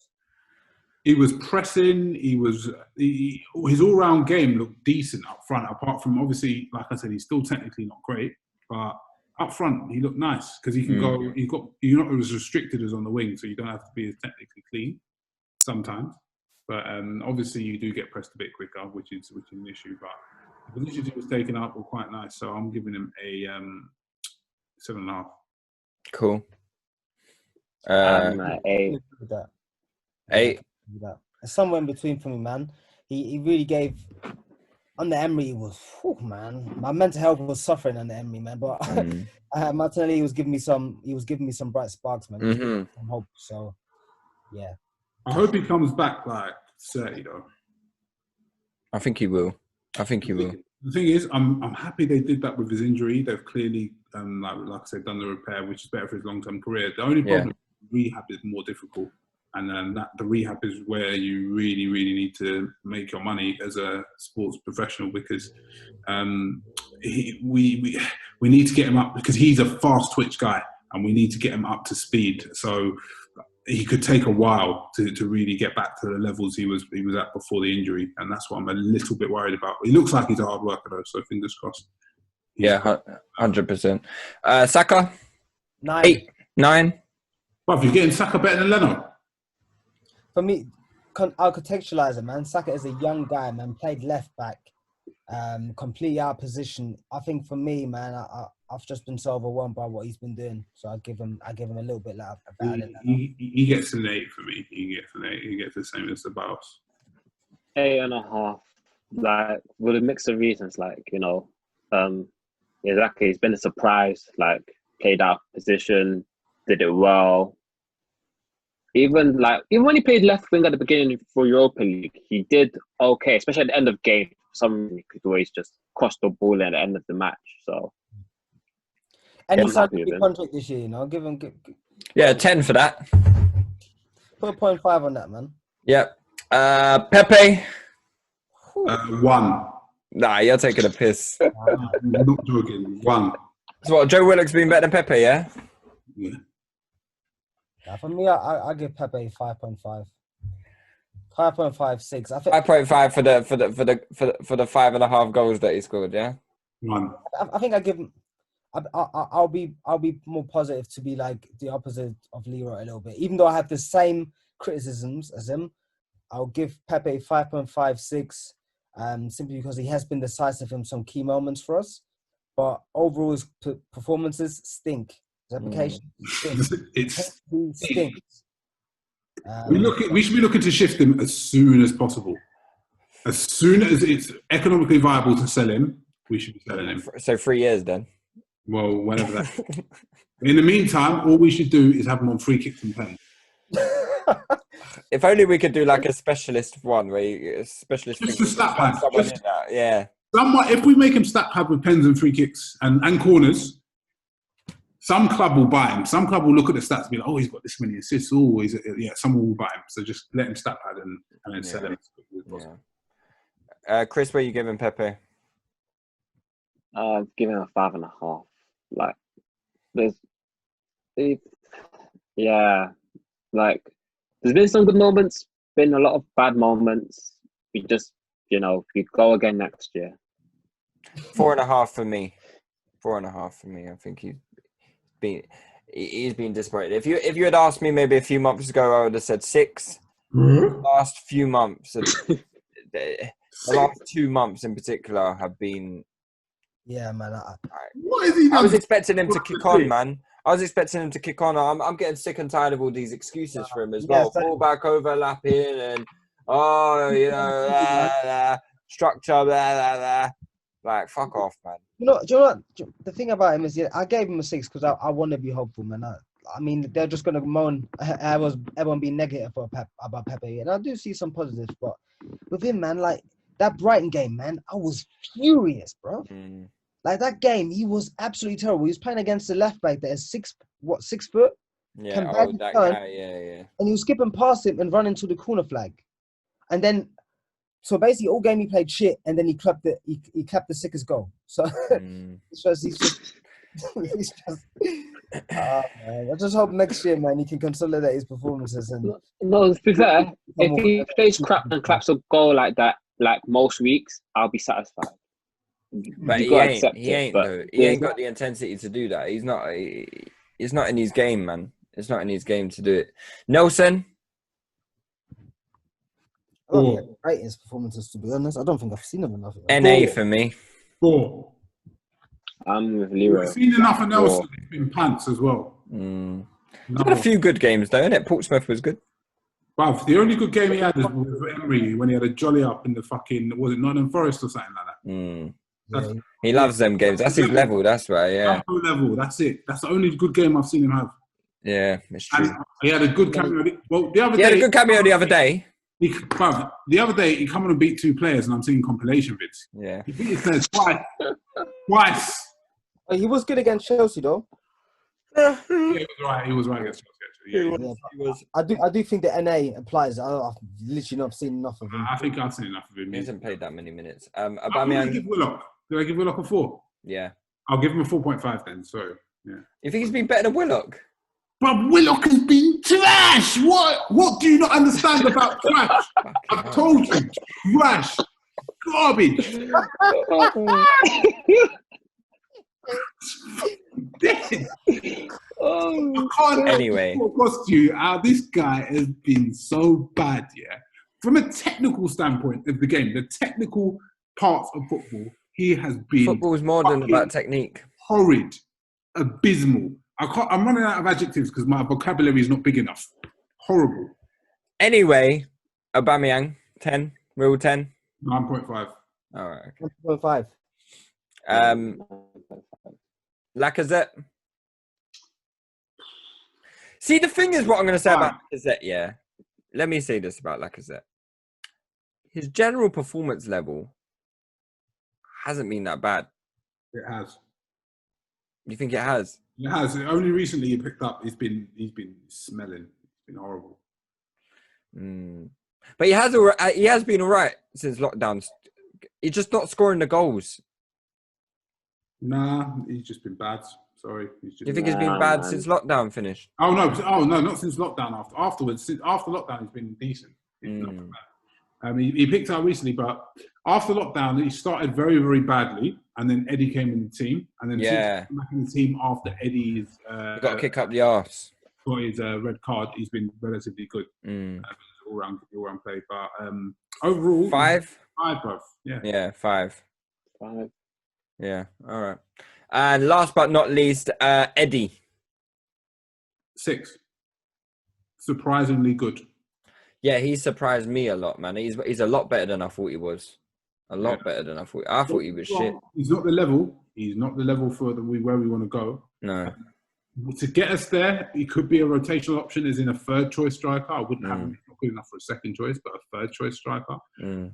He was pressing. His all-round game looked decent up front. Apart from obviously, like I said, he's still technically not great, but up front he looked nice because he can go. You're not as restricted as on the wing, so you don't have to be as technically clean sometimes. But obviously, you do get pressed a bit quicker, which is an issue. But the positions he was taking up were quite nice, so I'm giving him a 7.5. Cool. 8. 8. Somewhere in between for me, man. He really gave. Under Emery, it was, man. My mental health was suffering under Emery, man. But Martinelli was giving me some bright sparks, man. Some hope. So, yeah. I hope he comes back like 30 though. I think he will. The thing is, I'm happy they did that with his injury. They've clearly, like I said, done the repair, which is better for his long-term career. The only problem, rehab is more difficult. And then the rehab is where you really, really need to make your money as a sports professional because we need to get him up because he's a fast twitch guy and we need to get him up to speed. So he could take a while to really get back to the levels he was at before the injury. And that's what I'm a little bit worried about. He looks like he's a hard worker though, so fingers crossed. Yeah, 100%. Saka? 9. 8, 9. Well, if you're getting Saka better than Leno. For me, I'll contextualize it, man. Saka is a young guy, man. Played left back, completely out of position. I think for me, man, I've just been so overwhelmed by what he's been doing. So I give him a little bit better than that. He gets an 8 for me. He gets an 8. He gets the same as the Baus. 8.5. Like with a mix of reasons, like exactly. He's been a surprise. Like played out of position, did it well. Even when he played left wing at the beginning for Europa League, he did okay, especially at the end of game. He could always just cross the ball at the end of the match. So, and he's signed a big contract this year. Give him. Yeah, 10 for that. Put a 0.5 on that, man. Yep. Pepe. 1. Nah, you're taking a piss. I'm not joking. 1. So what? Joe Willock's been better than Pepe, yeah? Yeah. For me, I give Pepe 5.5. 5.56. 5.5 for the 5.5 goals that he scored, yeah? 1. I think I give him. I'll be more positive to be like the opposite of Leroy a little bit. Even though I have the same criticisms as him, I'll give Pepe 5.56. Simply because he has been decisive in some key moments for us, but overall his performances stink. Application stinks. We should be looking to shift him as soon as possible. As soon as it's economically viable to sell him, we should be selling him. So 3 years then? Well, whenever that. In the meantime, all we should do is have him on free kicks and pens. If only we could do like a specialist one where a specialist. Just a stat pad. Yeah. If we make him stat pad with pens and free kicks and corners. Some club will buy him. Some club will look at the stats and be like, oh, he's got this many assists. Oh, someone will buy him. So just let him stat pad and then sell him. Chris, where you giving Pepe? Giving a 5.5. Like, yeah, like there's been some good moments, been a lot of bad moments. We just, we go again next year. 4.5 for me. 4.5 for me. I think he's been disappointed. If you had asked me maybe a few months ago, I would have said 6. Last few months, the last 2 months in particular have been. Yeah, man. What is he done? I was expecting him to kick on, man. I was expecting him to kick on. I'm getting sick and tired of all these excuses for him as well. Fall back overlapping and structure, blah, blah, blah. Like, fuck off, man. Do you know what? The thing about him is, I gave him a 6 because I want to be hopeful, man. I mean, they're just going to moan. Everyone being negative about Pepe. And I do see some positives, but with him, man, like, that Brighton game, man, I was furious, bro. Like, that game, he was absolutely terrible. He was playing against the left back that is 6 foot? Yeah, that guy, yeah. And he was skipping past him and running to the corner flag. And then, so basically, all game he played shit, and then he clapped the sickest goal. So he's just man. I just hope next year, man, he can consolidate his performances. And no, to be fair, if he plays crap and claps a goal like that, like most weeks, I'll be satisfied. But he ain't got the intensity to do that. He's not in his game, man. It's not in his game to do it. Nelson. I don't think I rate his performances, to be honest. I don't think I've seen him enough. NA for me. 4. I'm with Leroy. We've seen enough of Nelson in pants as well. He's had a few good games, though, innit? Portsmouth was good. But the only good game he had was with Emery when he had a jolly up in the fucking, was it Nottingham Forest or something like that? He loves them games. That's his level. That's right, yeah. Level. That's it. That's the only good game I've seen him have. Yeah, it's true. And he had a good cameo. Well, the other day, he had a good cameo the other day. The other day, he come on and beat 2 players, and I'm seeing compilation vids. Yeah. He beat his players twice. He was good against Chelsea, though. Yeah, he was right against Chelsea, actually. Yeah, I do think the NA applies. I've literally not seen enough of him. I think I've seen enough of him. He hasn't played that many minutes. Did I give Willock a 4? Yeah. I'll give him a 4.5 then, so, yeah. You think he's been better than Willock? But Willock has been trash. What do you not understand about trash? I've told you, trash, garbage. I can't anyway. Cost you. This guy has been so bad. Yeah, from a technical standpoint of the game, the technical parts of football, he has been. Football is more than about technique. Horrid, abysmal. I'm running out of adjectives because my vocabulary is not big enough. Horrible. Anyway, Aubameyang, 10, real 10. 9.5. All right. Okay. 9.5. Lacazette. See, the thing is what I'm going to say about Lacazette, yeah. Let me say this about Lacazette. His general performance level hasn't been that bad. It has. You think it has? It has. Only recently he picked up. He's been smelling. It's been horrible. But he has been all right since lockdown. He's just not scoring the goals. Nah, he's just been bad. Sorry. You think he's been bad since lockdown finished? Oh no, not since lockdown. Afterwards, after lockdown, he's been decent. He picked up recently, but after lockdown, he started very, very badly, and then Eddie came in the team, and then since back in the team after Eddie's got to kick up the arse. Got his red card. He's been relatively good all round play, but overall 5, bro. Yeah, 5. Yeah, all right. And last but not least, Eddie. 6. Surprisingly good. Yeah, he surprised me a lot, man. He's a lot better than I thought he was. A lot better than I thought. I thought he was shit. He's not the level. He's not the level for where we want to go. No. To get us there, he could be a rotational option, as in a third choice striker. I wouldn't have him not good enough for a second choice, but a third choice striker. But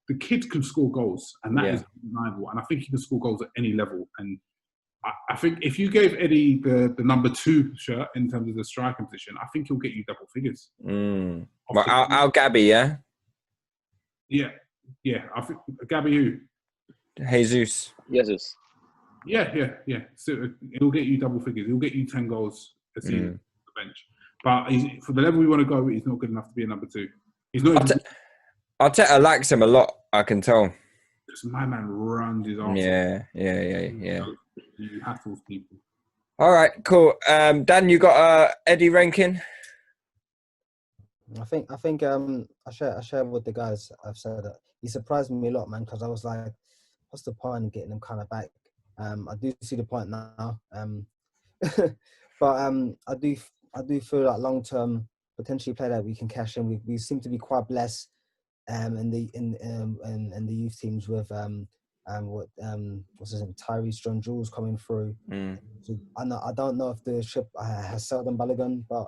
the kid can score goals, and that is undeniable. And I think he can score goals at any level. And I think if you gave Eddie the number 2 shirt in terms of the striking position, I think he'll get you double figures. Well, Al Gabby, yeah? Yeah. Yeah, I think Gabby who? Jesus. Jesus. Yeah. So he'll get you double figures. He'll get you 10 goals a season on the bench. But for the level we want to go, he's not good enough to be a number 2. He's not even. Arteta likes him a lot. I can tell. My man runs his arse. Yeah. He hassles people. All right, cool. Dan, you got Eddie ranking? I think I share with the guys. I've said that he surprised me a lot, man, because I was like, what's the point in getting him kind of back? I do see the point now. But I do feel like long term potentially play that we can cash in. We seem to be quite blessed in the youth teams with what's his name, Tyrese John Jules coming through. So I don't know if the ship has sailed on Balogun, but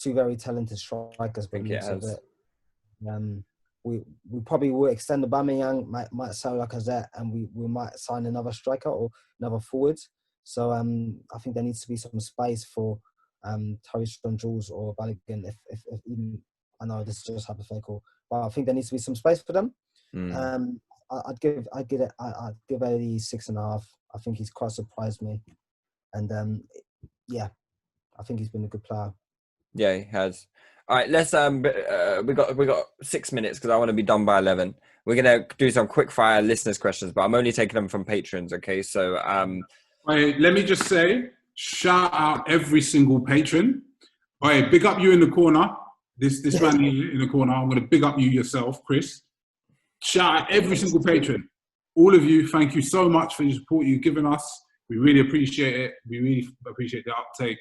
2 very talented strikers. I think it has. We probably will extend the Aubameyang, might sell Lacazette, and we might sign another striker or another forward. So I think there needs to be some space for Tyrese John Jules or Balogun. If even, I know this is just hypothetical, but I think there needs to be some space for them. I'd give Eddie 6.5. I think he's quite surprised me, and I think he's been a good player. Yeah, he has. All right, let's we got 6 minutes because I want to be done by 11. We're gonna do some quick fire listeners questions, but I'm only taking them from patrons. Okay, so Wait, let me just say, shout out every single patron. Wait, big up you in the corner. This man in the corner. I'm gonna big up you yourself, Chris. Shout out every single patron. All of you, thank you so much for the support you've given us. We really appreciate it. We really appreciate the uptake.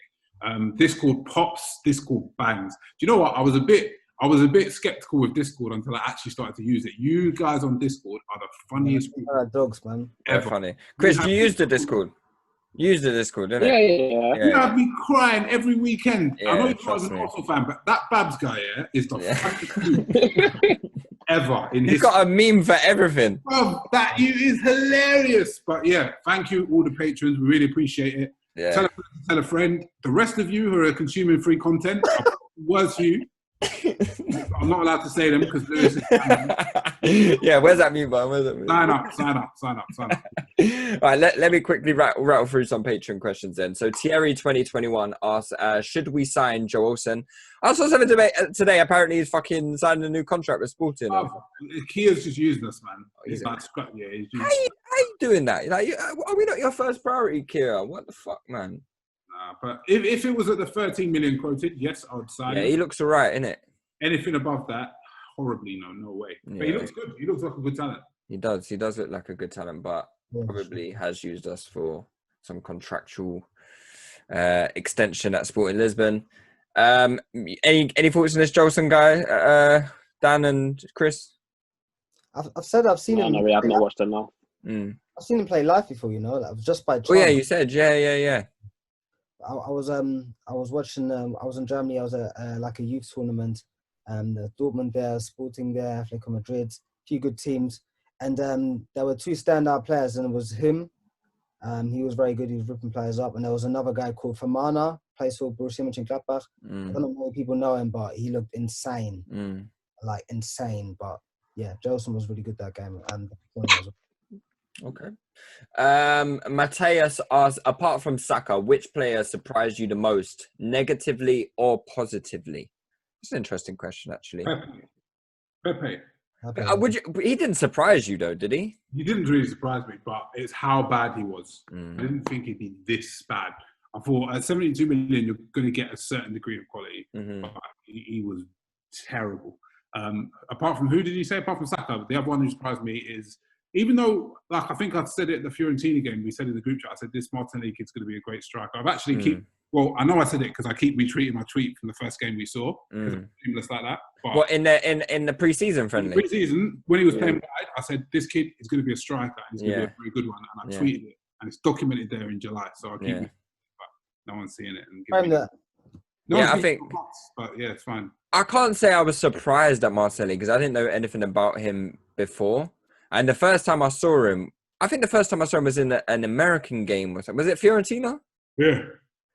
Discord pops, Discord bangs. Do you know what? I was a bit skeptical with Discord until I actually started to use it. You guys on Discord are the funniest people dogs, man. ever. funny. Chris, do you use the Discord? Use the Discord, didn't it? Yeah. You have me crying every weekend. Yeah, I know you're trust an me. Arsenal fan, but that Babs guy is the funniest dude ever in He's history. got a meme for everything. Bro, that is hilarious. But yeah, thank you all the patrons. We really appreciate it. Yeah. Tell a friend. The rest of you who are consuming free content, words for you. I'm not allowed to say them because Lewis is Yeah, where's that meme button? sign up. All right, let me quickly rattle through some Patreon questions then. So Thierry 2021 asks, should we sign Joe Olsen? I saw something today. Apparently he's fucking signed a new contract with Sporting. Kia's just used us, man. He's like scrap. Yeah, he's How you doing that? Like, are we not your first priority, Kia? What the fuck, man? Nah, but if it was at the 13 million quoted, yes, I would sign. Yeah, him. he looks alright, innit? Anything above that, horribly no way. But he looks good. He looks like a good talent. He does. He does look like a good talent, but probably has used us for some contractual extension at Sporting Lisbon. Any thoughts on this Jolson guy, Dan and Chris? I've said I've seen him. No, we have not watched it now. I've seen him play live before, you know, like, just by chance. Oh yeah, you said yeah. I was watching. I was in Germany. I was at like a youth tournament. The Dortmund there, Sporting there, Atletico Madrid, a few good teams, and there were 2 standout players, and it was him. He was very good. He was ripping players up, and there was another guy called Famana, plays for Borussia Mönchengladbach. I don't know how many people know him, but he looked insane, like insane. But yeah, Jolson was really good that game, and Okay. Mateus asks, apart from Saka, which player surprised you the most, negatively or positively? It's an interesting question, actually. Pepe. He didn't surprise you, though, did he? He didn't really surprise me, but it's how bad he was. I didn't think he'd be this bad. I thought at 72 million, you're going to get a certain degree of quality. But he was terrible. Apart from, who did you say? Apart from Saka, the other one who surprised me is, even though, like, I think I said it at the Fiorentina game, we said in the group chat, I said, this Martinelli kid's going to be a great striker. I've actually I know I said it because I keep retweeting my tweet from the first game we saw. Seamless like that. But what, in the pre-season friendly? Pre-season, when he was playing wide, I said, this kid is going to be a striker and he's going to be a very good one. And I tweeted it. And it's documented there in July. So I'll keep it. But no one's seeing it. I think... But yeah, it's fine. I can't say I was surprised at Martinelli because I didn't know anything about him before. And the first time I saw him, was in an American game or something. Was it Fiorentina? Yeah.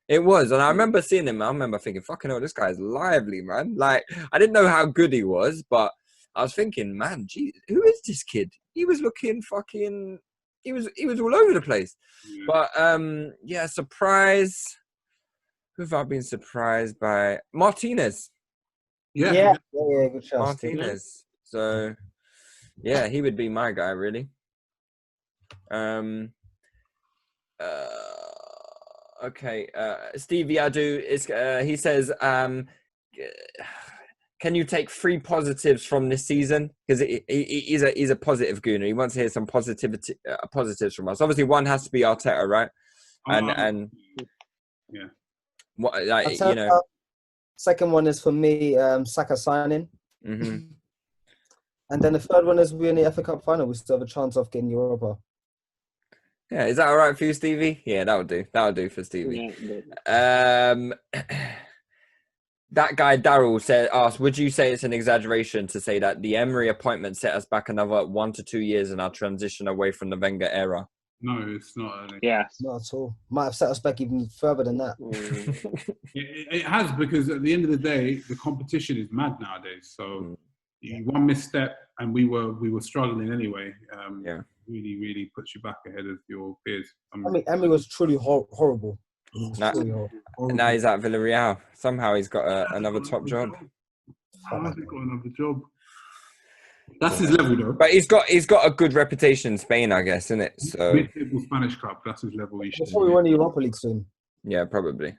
It was. And I remember seeing him. I remember thinking, fucking hell, this guy's lively, man. Like, I didn't know how good he was, but I was thinking, man, gee, who is this kid? He was looking fucking. He was all over the place. Yeah. But yeah, surprise. Who have I been surprised by? Martinez. Yeah, good shout. Martinez. So yeah, he would be my guy, really. Okay. Stevie Adu is. He says, can you take 3 positives from this season? Because he's a positive gooner. He wants to hear some positives from us. Obviously, one has to be Arteta, right? And yeah. What, like, Arteta, you know. Second one is for me, Saka signing. Mm-hmm. And then the third one is we're in the FA Cup final. We still have a chance of getting Europa. Yeah, is that all right for you, Stevie? Yeah, that'll do. That'll do for Stevie. Yeah, That guy Daryl asked, would you say it's an exaggeration to say that the Emery appointment set us back another 1 to 2 years in our transition away from the Wenger era? No, it's not. yeah. Not at all. Might have set us back even further than that. It has, because at the end of the day, the competition is mad nowadays. So one misstep and we were struggling anyway. Really, really puts you back ahead of your peers. I mean, Emery was truly horrible. Now he's at Villarreal. Somehow he's got another top job. How has he got another job? That's his level, though. But he's got a good reputation in Spain, I guess, isn't it? So mid-table Spanish club. That's his level. He should probably win the Europa League soon. Yeah, probably.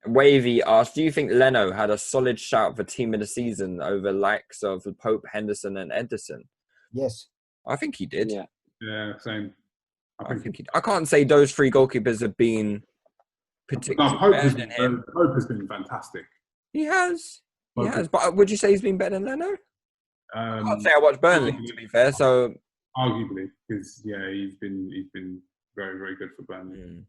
Wavy asked, do you think Leno had a solid shout for team of the season over likes of Pope, Henderson, and Ederson? Yes, I think he did. Yeah, same. I can't say those 3 goalkeepers have been particularly better than him. Pope has been fantastic. He has. But would you say he's been better than Leno? I can't say I watched Burnley, to be fair. So arguably, because he's been very, very good for Burnley.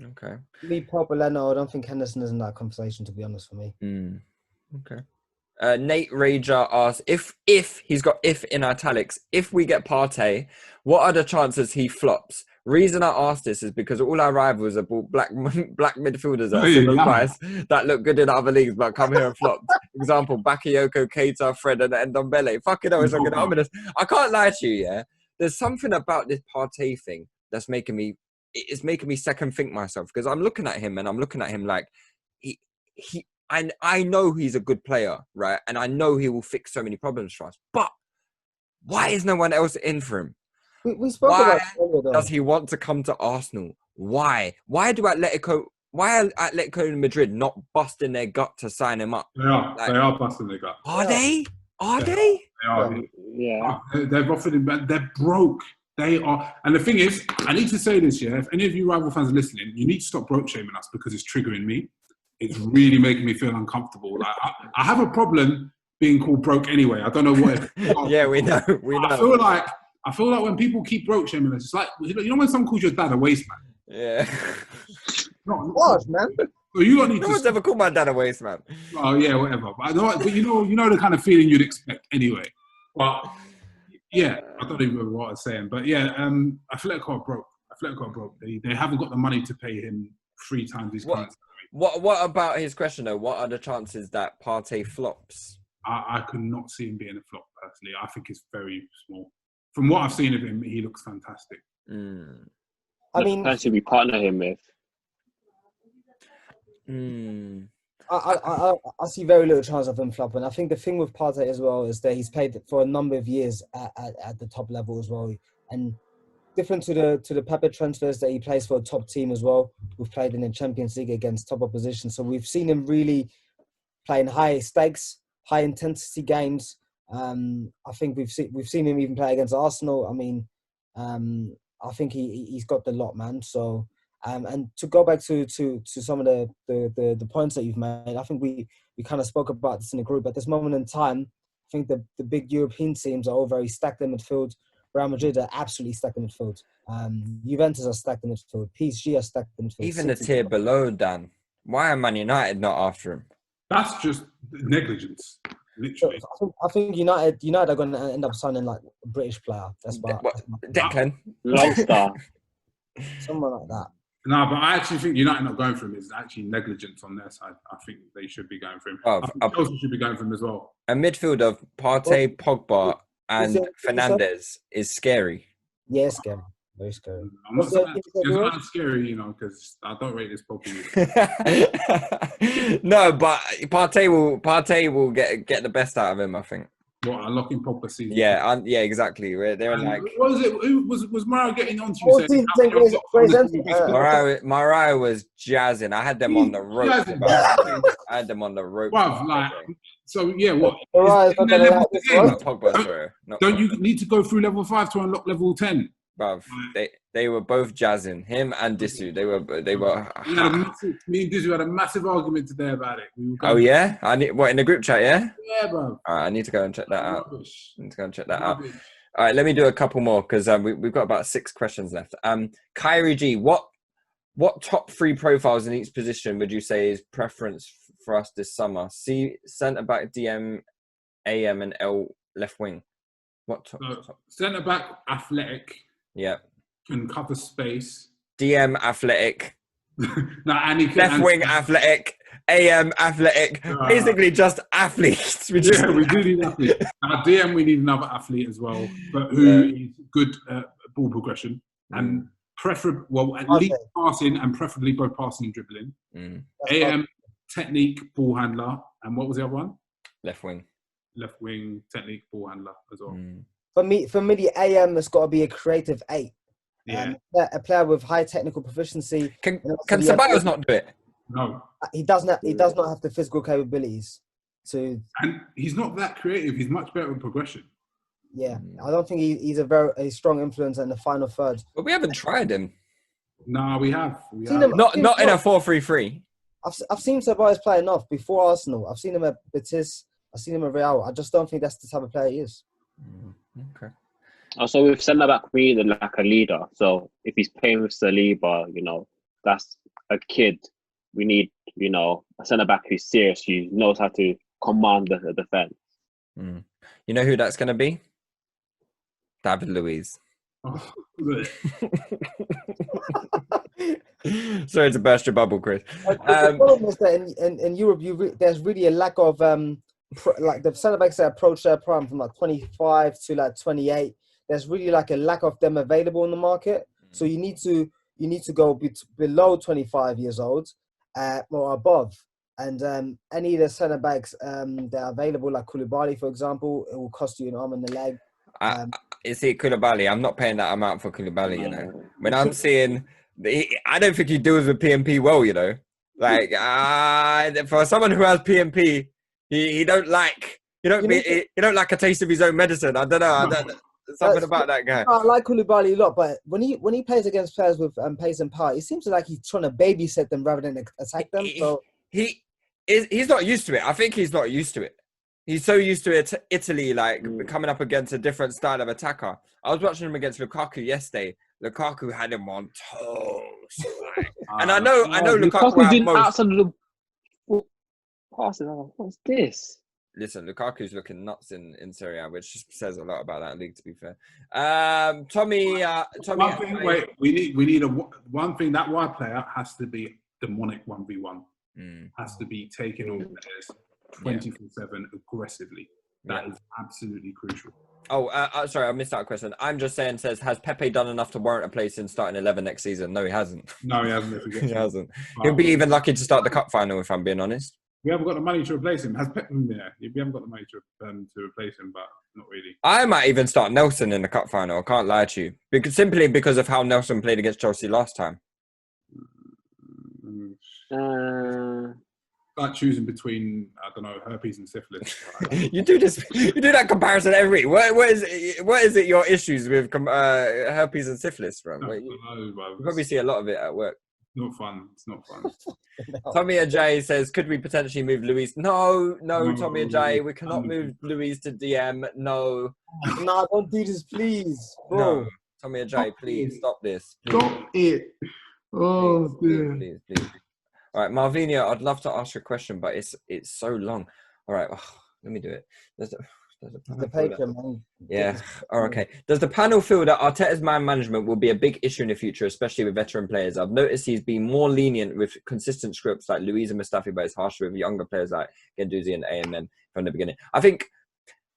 Okay. Me, Pope, Leno. I don't think Henderson is in that conversation, to be honest, for me. Okay. Nate Rager asks, if he's got if in italics, if we get Partey, what are the chances he flops? Reason I ask this is because all our rivals have bought black midfielders at a similar price that look good in other leagues but come here and flop. Example, Bakayoko, Keita, Fred, and Ndombele. Fucking hell, it's looking ominous. I can't lie to you, yeah. There's something about this Partey thing that's making me second think myself, because I'm looking at him like I know he's a good player, right? And I know he will fix so many problems for us. But why is no one else in for him? We spoke about it earlier, though. Does he want to come to Arsenal? Why? Why are Atletico Madrid not busting their gut to sign him up? They are busting their gut. Are they? They are. Yeah. They've offered him, but they're broke. They are. And the thing is, I need to say this, yeah. If any of you rival fans are listening, you need to stop broke shaming us, because it's triggering me. It's really making me feel uncomfortable. Like I have a problem being called broke anyway. I don't know what. Yeah, we know. I feel like when people keep broke shaming us, it's like, you know when someone calls your dad a waste man. Yeah. What, man? So you don't need no one's ever called my dad a waste man. Oh yeah, whatever. But you know the kind of feeling you'd expect anyway. But yeah, I don't even remember what I was saying. But yeah, Atletico are broke. They haven't got the money to pay him 3 times his current salary. What about his question though? What are the chances that Partey flops? I could not see him being a flop personally. I think it's very small. From what I've seen of him, he looks fantastic. I mean, person we partner him with. I see very little chance of him flopping. I think the thing with Partey as well is that he's played for a number of years at the top level as well, and different to the Pepe transfers that he plays for a top team as well. We've played in the Champions League against top opposition, so we've seen him really playing high stakes, high intensity games. I think we've seen him even play against Arsenal. I mean, I think he's got the lot, man. So, and to go back to some of the points that you've made, I think we kind of spoke about this in the group. At this moment in time, I think the big European teams are all very stacked in midfield. Real Madrid are absolutely stacked in midfield. Juventus are stacked in midfield. PSG are stacked in midfield. Even the tier below, Dan. Why are Man United not after him? That's just negligence, literally. I think United are going to end up signing like a British player. That's why. Declan? Lone Star. Someone like that. No, but I actually think United not going for him is actually negligence on their side. I think they should be going for him. I think Chelsea should be going for him as well. A midfield of Partey, Pogba, and it- Fernandes is scary. Yeah, it's scary. Very scary. I'm not What's saying the- it's not scary, you know, because I don't rate this properly. No, but Partey will get the best out of him, I think. What, unlocking Pogba season? Yeah, yeah, exactly. They're And like what was it? Who was Mara getting onto Whole you season saying? saying Gray's Anthony, Mariah was jazzing. I had them on the ropes. Jazzing. I had them on the ropes. Bruv, like, so yeah, what? Mariah's Isn't not there gonna level like this, 10? right? Pogba, sorry. Not Don't Pogba. you need to go through level 5 to unlock level 10? Bruv, they were both jazzing. Him and Disu. They were. We had a massive, me and Dizzy had a massive argument today about it. We were Oh going, yeah, I need what in the group chat. Yeah. yeah, bro. All right, I need to go and check that out. Rubbish. I need to go and check that out. Rubbish. All right, let me do a couple more because we've got about 6 questions left. Kyrie G, what top 3 profiles in each position would you say is preference for us this summer? C, centre back, DM, AM, and L left wing. What top? So, centre back, athletic, Yeah. can cover space. DM, athletic. No, and he can, Left wing, athletic. AM, athletic. Basically just athletes. We just Yeah, we do need athletes. Now, DM, we need another athlete as well, but who is good ball progression and preferably, well, at least passing and preferably both passing and dribbling. AM, technique, ball handler, and what was the other one? Left wing. Left wing, technique, ball handler as well. For me, the AM has got to be a creative 8. Yeah. A player with high technical proficiency. Can and also the Ceballos not do it? No. He does not have the physical capabilities to. And he's not that creative. He's much better with progression. Yeah, I don't think he's a strong influence in the final third. But we haven't tried him. No, we have. Seen him- Not in a 4-3-3. I've seen Ceballos play enough before Arsenal. I've seen him at Betis. I've seen him at Real. I just don't think that's the type of player he is. Okay. Also, with centre back, we need like a leader. So if he's playing with Saliba, you know, that's a kid. We need, you know, a centre back who's serious, who knows how to command the defense. You know who that's going to be? David Luiz. Oh, Sorry to burst your bubble, Chris. The problem is that in Europe, there's really a lack of like the centre backs that approach their prime from like 25 to like 28. There's really like a lack of them available in the market. So you need to go below 25 years old or above. And any of the centre backs that are available, like Koulibaly, for example, it will cost you an arm and a leg. You see, Koulibaly, I'm not paying that amount for Koulibaly, you know. When I'm seeing, I don't think he deals with PMP well, you know. Like, for someone who has PMP, he don't like a taste of his own medicine. I don't know. There's something about that guy. I like Koulibaly a lot, but when he plays against players with pace and power, it seems like he's trying to babysit them rather than attack them. So He's not used to it. I think he's not used to it. He's so used to it. Italy, like coming up against a different style of attacker. I was watching him against Lukaku yesterday. Lukaku had him on toes, like, and I know Lukaku did most. outside of the passes. What's this? Listen, Lukaku's looking nuts in Serie A, which just says a lot about that league. To be fair, Tommy. One thing, wait, we need one thing. That wide player has to be demonic 1v1. Has to be taking on players 24/7 aggressively. That is absolutely crucial. Oh, sorry, I missed out a question. I'm just saying, has Pepe done enough to warrant a place in starting 11 next season? No, he hasn't. No, he hasn't. He hasn't. He'll be even lucky to start the cup final, if I'm being honest. We haven't got the money to replace him. Has Pep? Yeah, we haven't got the money to replace him, but not really. I might even start Nelson in the cup final. I can't lie to you, simply because of how Nelson played against Chelsea last time. Start choosing between, I don't know, herpes and syphilis. You do that comparison every week. What is it your issues with herpes and syphilis from? You probably see a lot of it at work. Not fun. It's not fun. Tommy Ajay says, could we potentially move Luis? No, Tommy Ajay, we cannot move Luis to DM. No, don't do this, please, bro. No. Tommy Ajay, please stop this. Please. Stop it. Oh, please. All right, Marvinia, I'd love to ask you a question, but it's so long. All right, let me do it. The paper, man. Yeah. Oh, okay. Does the panel feel that Arteta's man management will be a big issue in the future, especially with veteran players? I've noticed he's been more lenient with consistent scripts like Louisa Mustafi, but it's harsher with younger players like Guendouzi and AMM from the beginning. I think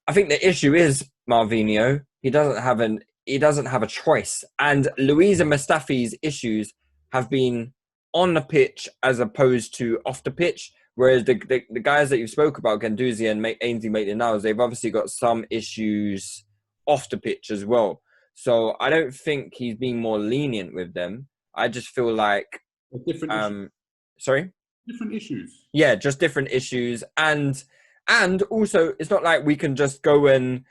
the issue is Marvinho. He doesn't have a choice, and Louisa Mustafi's issues have been on the pitch as opposed to off the pitch. Whereas the guys that you spoke about, Guendouzi and Ainsley Maitland-Niles, they've obviously got some issues off the pitch as well. So I don't think he's being more lenient with them. I just feel like different issues. Sorry? Different issues. Yeah, just different issues. And also, it's not like we can just go and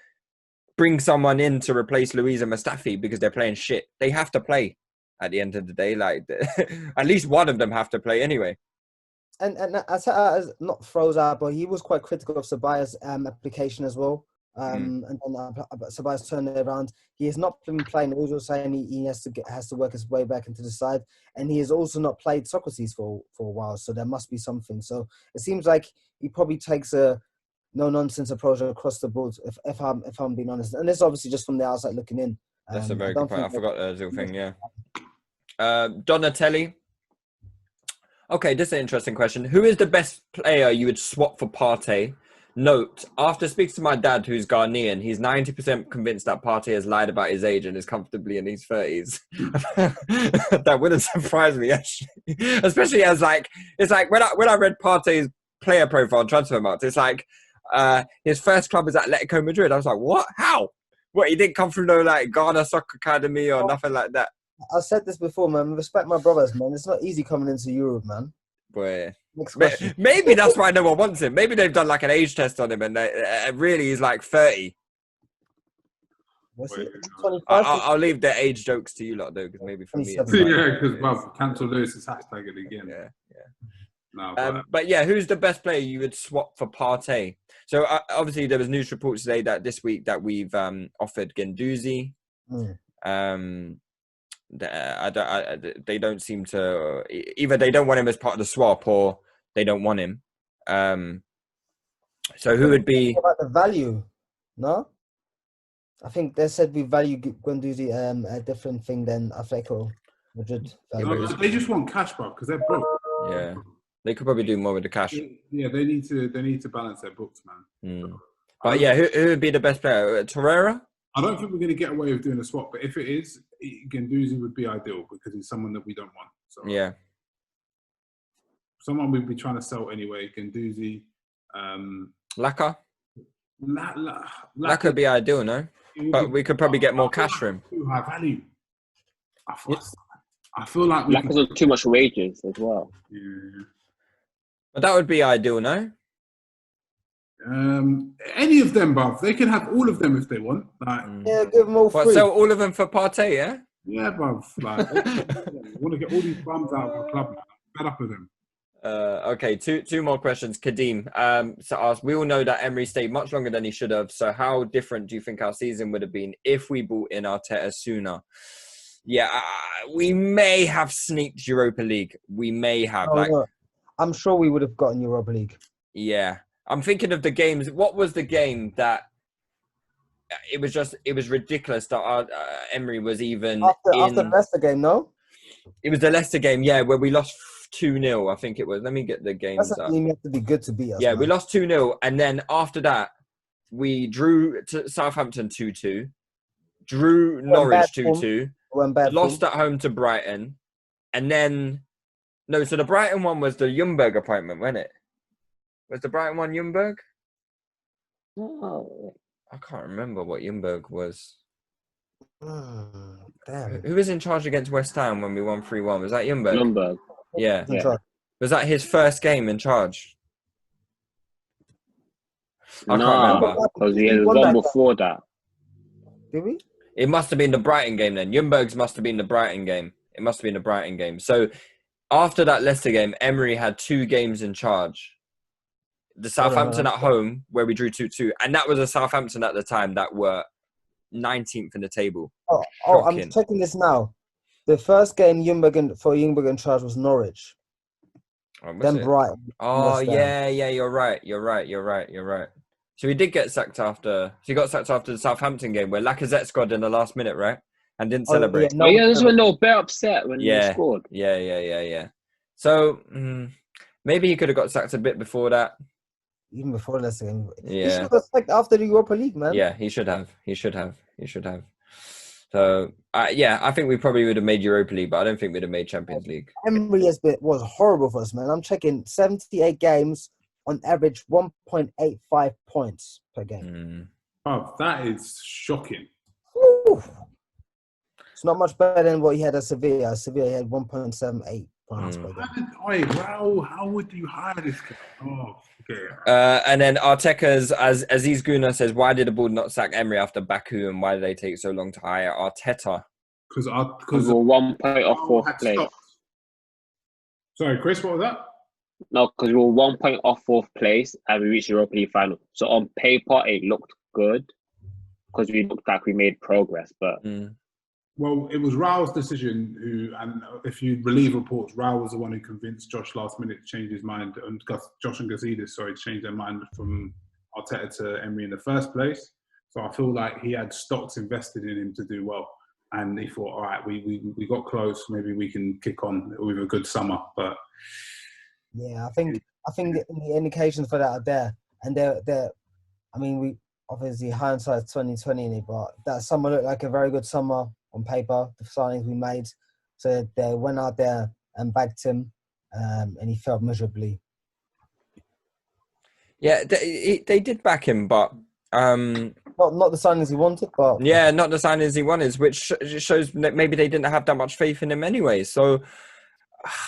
bring someone in to replace Louisa Mustafi because they're playing shit. They have to play at the end of the day. Like, at least one of them have to play anyway. And Arteta not throws out, but he was quite critical of Sabaya's application as well. And then Sabaya's turned it around. He has not been playing. He was saying he has to work his way back into the side, and he has also not played Socrates for a while. So there must be something. So it seems like he probably takes a no nonsense approach across the board. If I'm being honest, and this is obviously just from the outside looking in. That's a very good point. I forgot the Zil thing. Yeah. Donatelli. Okay, this is an interesting question. Who is the best player you would swap for Partey? Note, after speaking to my dad, who's Ghanaian, he's 90% convinced that Partey has lied about his age and is comfortably in his 30s. That wouldn't surprise me, actually. Especially as, like, it's like when I read Partey's player profile on Transfermarkt, it's like his first club is Atletico Madrid. I was like, what? How? What, he didn't come from no, like, Ghana Soccer Academy or nothing like that? I said this before, man. Respect my brothers, man. It's not easy coming into Europe, man. Boy, maybe that's why no one wants him. Maybe they've done like an age test on him, and really he's like 30. What's it? I'll leave the age jokes to you lot though, because maybe for me, it's yeah, because cancel Lewis is hashtagging again. Yeah. No, but yeah, who's the best player you would swap for Partey? So obviously there was news reports today that this week that we've offered Guendouzi. They don't seem to either. They don't want him as part of the swap, or they don't want him. So who would be about the value? No, I think they said we value Guendouzi a different thing than Atletico Madrid. They just want cash, bro, because they're broke. Yeah, they could probably do more with the cash. Yeah, they need to balance their books, man. But yeah, who would be the best player? Torreira? I don't think we're going to get away with doing a swap, but if it is, Guendouzi would be ideal because he's someone that we don't want. So yeah, someone we'd be trying to sell anyway. Guendouzi, Laka. Laka would be ideal, no? But we could probably get more cash for him. Too high value. I feel like Laka's on too much wages as well. Yeah. But that would be ideal, no? Any of them, bruv. They can have all of them if they want. Like, yeah, give them all free. Sell all of them for Partey, yeah? Yeah, bruv. Like, want to get all these bums out of the club, man. I'm fed up with them. Okay, two more questions. Kadeem, we all know that Emery stayed much longer than he should have. So how different do you think our season would have been if we brought in Arteta sooner? Yeah, we may have sneaked Europa League. We may have. No. I'm sure we would have gotten Europa League. Yeah. I'm thinking of the games. What was the game that it was ridiculous that Emery was even after the Leicester game, no? It was the Leicester game, yeah, where we lost 2-0, I think it was. Let me get the games That's up. You have to be good to beat us. Yeah, man. we lost 2-0, and then after that, we drew to Southampton 2-2, drew Norwich 2-2, lost at home to Brighton, and then so the Brighton one was the Ljungberg appointment, wasn't it? Was the Brighton one Ljungberg? Oh. I can't remember what Ljungberg was. Damn. Who was in charge against West Ham when we won 3-1? Was that Ljungberg? Ljungberg. Yeah. Yeah. Was that his first game in charge? I can't remember. Because he had one before that. Did we? It must have been the Brighton game then. Ljungberg's must have been the Brighton game. It must have been the Brighton game. So after that Leicester game, Emery had 2 games in charge. The Southampton at home, where we drew 2-2. And that was a Southampton at the time that were 19th in the table. Oh, I'm checking this now. The first game Ljungberg in charge was Norwich. Oh, then Brighton. Oh, yeah, you're right. So he did get sacked after. He got sacked after the Southampton game where Lacazette scored in the last minute, right? And didn't celebrate. Yeah, But yeah, that's when they were bare upset when he scored. Yeah. So maybe he could have got sacked a bit before that. Even before this game. Yeah. He should have got sacked after the Europa League, man. Yeah, he should have. So, I think we probably would have made Europa League, but I don't think we'd have made Champions League. Emery was horrible for us, man. I'm checking 78 games on average, 1.85 points per game. Oh, that is shocking. Woo. It's not much better than what he had at Sevilla. Sevilla had 1.78 points per game. How would you hire this guy? Oh, okay. And then Arteta's, as Aziz Guna says, why did the board not sack Emery after Baku, and why did they take so long to hire Arteta? Because we were 1 point off fourth place. Sorry, Chris, what was that? No, because we were 1 point off fourth place and we reached the Europa League final. So on paper, it looked good because we looked like we made progress. But well, it was Raul's decision. And if you believe reports, Raul was the one who convinced Josh last minute to change his mind, and Josh and Gazidis, changed their mind from Arteta to Emery in the first place. So I feel like he had stocks invested in him to do well. And he thought, all right, we got close. Maybe we can kick on with a good summer. But yeah, I think the indications for that are there, and they're. I mean, we obviously hindsight's 2020, but that summer looked like a very good summer on paper. The signings we made, so they went out there and backed him, and he felt miserably. Yeah, they did back him, but. Not the signings he wanted, but not the signings he wanted, which shows that maybe they didn't have that much faith in him anyway. So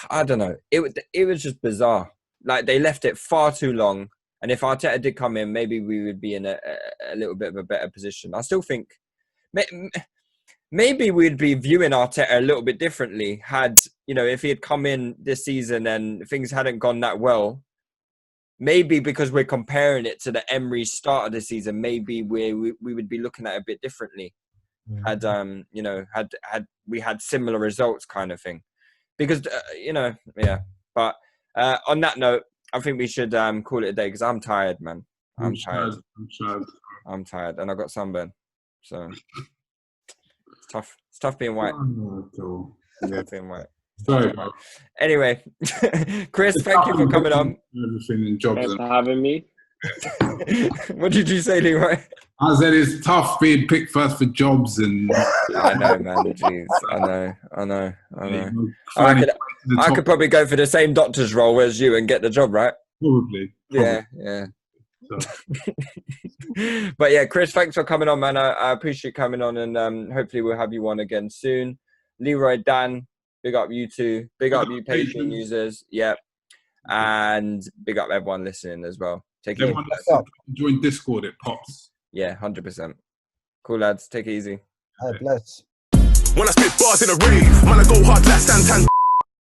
I don't know. It was just bizarre. Like they left it far too long, and if Arteta did come in, maybe we would be in a little bit of a better position. I still think maybe we'd be viewing Arteta a little bit differently had if he had come in this season and things hadn't gone that well. Maybe because we're comparing it to the Emery start of the season, maybe we would be looking at it a bit differently. Had we had similar results, kind of thing. Because But on that note, I think we should call it a day because I'm tired, man. I'm tired, and I got sunburn, so it's tough. It's tough being white. It's tough being white. Sorry, bro. Anyway, Chris, thank you for coming on. Thanks for having me. What did you say, Leroy? I said it's tough being picked first for jobs, and I know, man. Jeez, I know. I could probably go for the same doctor's role as you and get the job, right? Probably. Yeah. But yeah, Chris, thanks for coming on, man. I appreciate coming on, and hopefully we'll have you on again soon. Leroy, Dan, big up you two. Big up you Patreon users. Yep. And big up everyone listening as well. Take it easy. Join Discord, it pops. Yeah, 100%. Cool, lads. Take it easy. Bless. When I spit bars in a rave, man, I go hard like Santan.